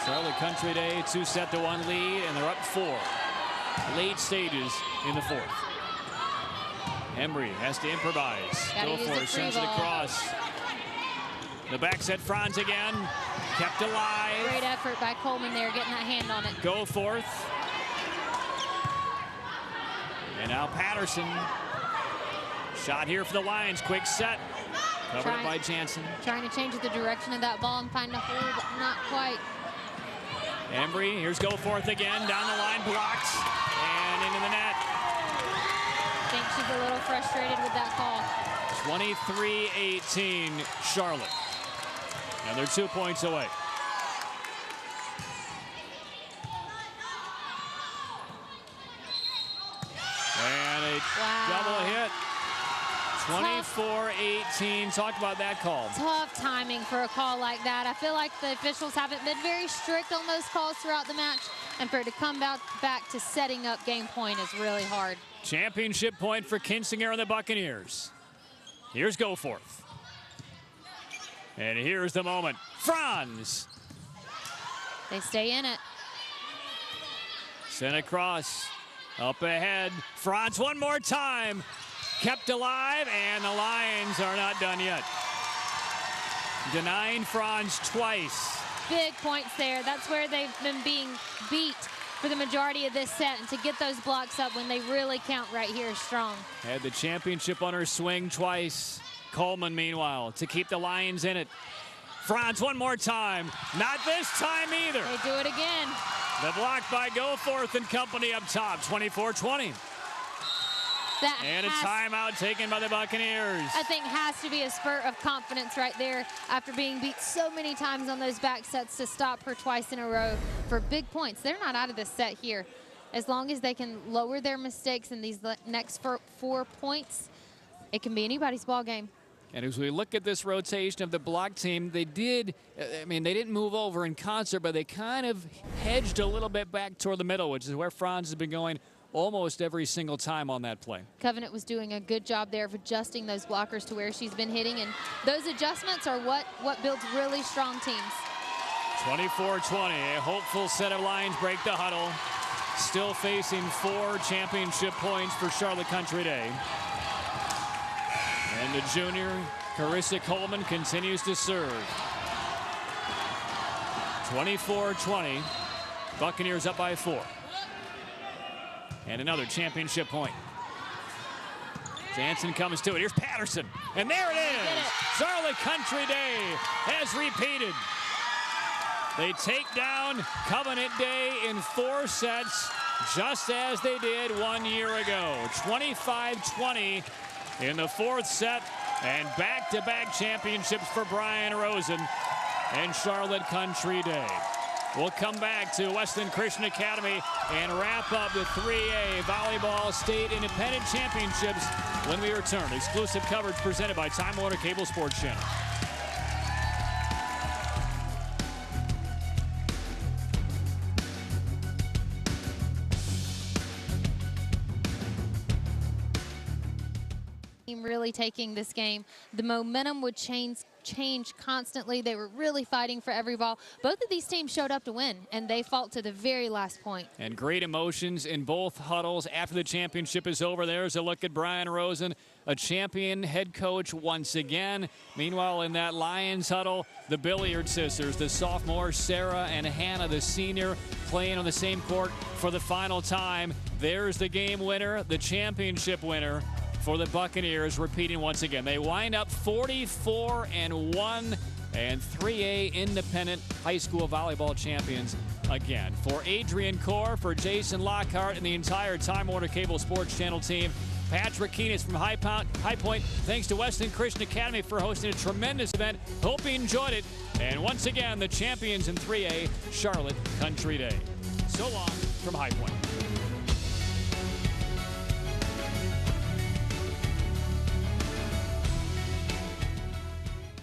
Charlotte Country Day, 2-1 lead, and they're up 4. Late stages in the 4th. Embry has to improvise. Go for it, sends it across. The back set, Franz again. Kept alive. Great effort by Coleman there, getting that hand on it. Go forth. And now Patterson. Shot here for the Lions. Quick set. Covered by Jansen. Trying to change the direction of that ball and find a hole, but not quite. Embry, here's go forth again. Down the line, blocked. And into the net. I think she's a little frustrated with that call. 23-18 Charlotte. And they're 2 points away. And a double hit. 24-18. Talk about that call. Tough timing for a call like that. I feel like the officials haven't been very strict on those calls throughout the match. And for it to come back to setting up game point is really hard. Championship point for Kinsinger and the Buccaneers. Here's Goforth. And here's the moment. Franz. They stay in it. Sent across. Up ahead. Franz one more time. Kept alive, and the Lions are not done yet. Denying Franz twice. Big points there. That's where they've been being beat for the majority of this set, and to get those blocks up when they really count right here is strong. Had the championship on her swing twice. Coleman, meanwhile, to keep the Lions in it. Franz one more time. Not this time either. They do it again. The block by Goforth and company up top, 24-20. And a timeout taken by the Buccaneers. I think has to be a spurt of confidence right there after being beat so many times on those back sets to stop her twice in a row for big points. They're not out of this set here. As long as they can lower their mistakes in these next 4 points, it can be anybody's ball game. And as we look at this rotation of the block team, they didn't move over in concert, but they kind of hedged a little bit back toward the middle, which is where Franz has been going almost every single time on that play. Covenant was doing a good job there of adjusting those blockers to where she's been hitting, and those adjustments are what builds really strong teams. 24-20, a hopeful set of Lions break the huddle. Still facing 4 championship points for Charlotte Country Day. And the junior, Carissa Coleman, continues to serve. 24-20, Buccaneers up by 4. And another championship point. Jansen comes to it. Here's Patterson. And there it is. Charlotte Country Day has repeated. They take down Covenant Day in 4 sets, just as they did 1 year ago. 25-20 in the 4th set. And back-to-back championships for Brian Rosen and Charlotte Country Day. We'll come back to Weston Christian Academy and wrap up the 3A Volleyball State Independent Championships when we return. Exclusive coverage presented by Time Warner Cable Sports Channel. Really taking this game. The momentum would change constantly. They were really fighting for every ball. Both of these teams showed up to win, and they fought to the very last point. And great emotions in both huddles after the championship is over. There's a look at Brian Rosen, a champion head coach once again. Meanwhile, in that Lions huddle, the Billiard sisters, the sophomore Sarah and Hannah, the senior, playing on the same court for the final time. There's the game winner, the championship winner for the Buccaneers, repeating once again. They wind up 44-1 and 3A independent high school volleyball champions again. For Adrian Core, for Jason Lockhart, and the entire Time Warner Cable Sports Channel team, Patrick Keenis from High Point. Thanks to Weston Christian Academy for hosting a tremendous event. Hope you enjoyed it. And once again, the champions in 3A, Charlotte Country Day. So long from High Point.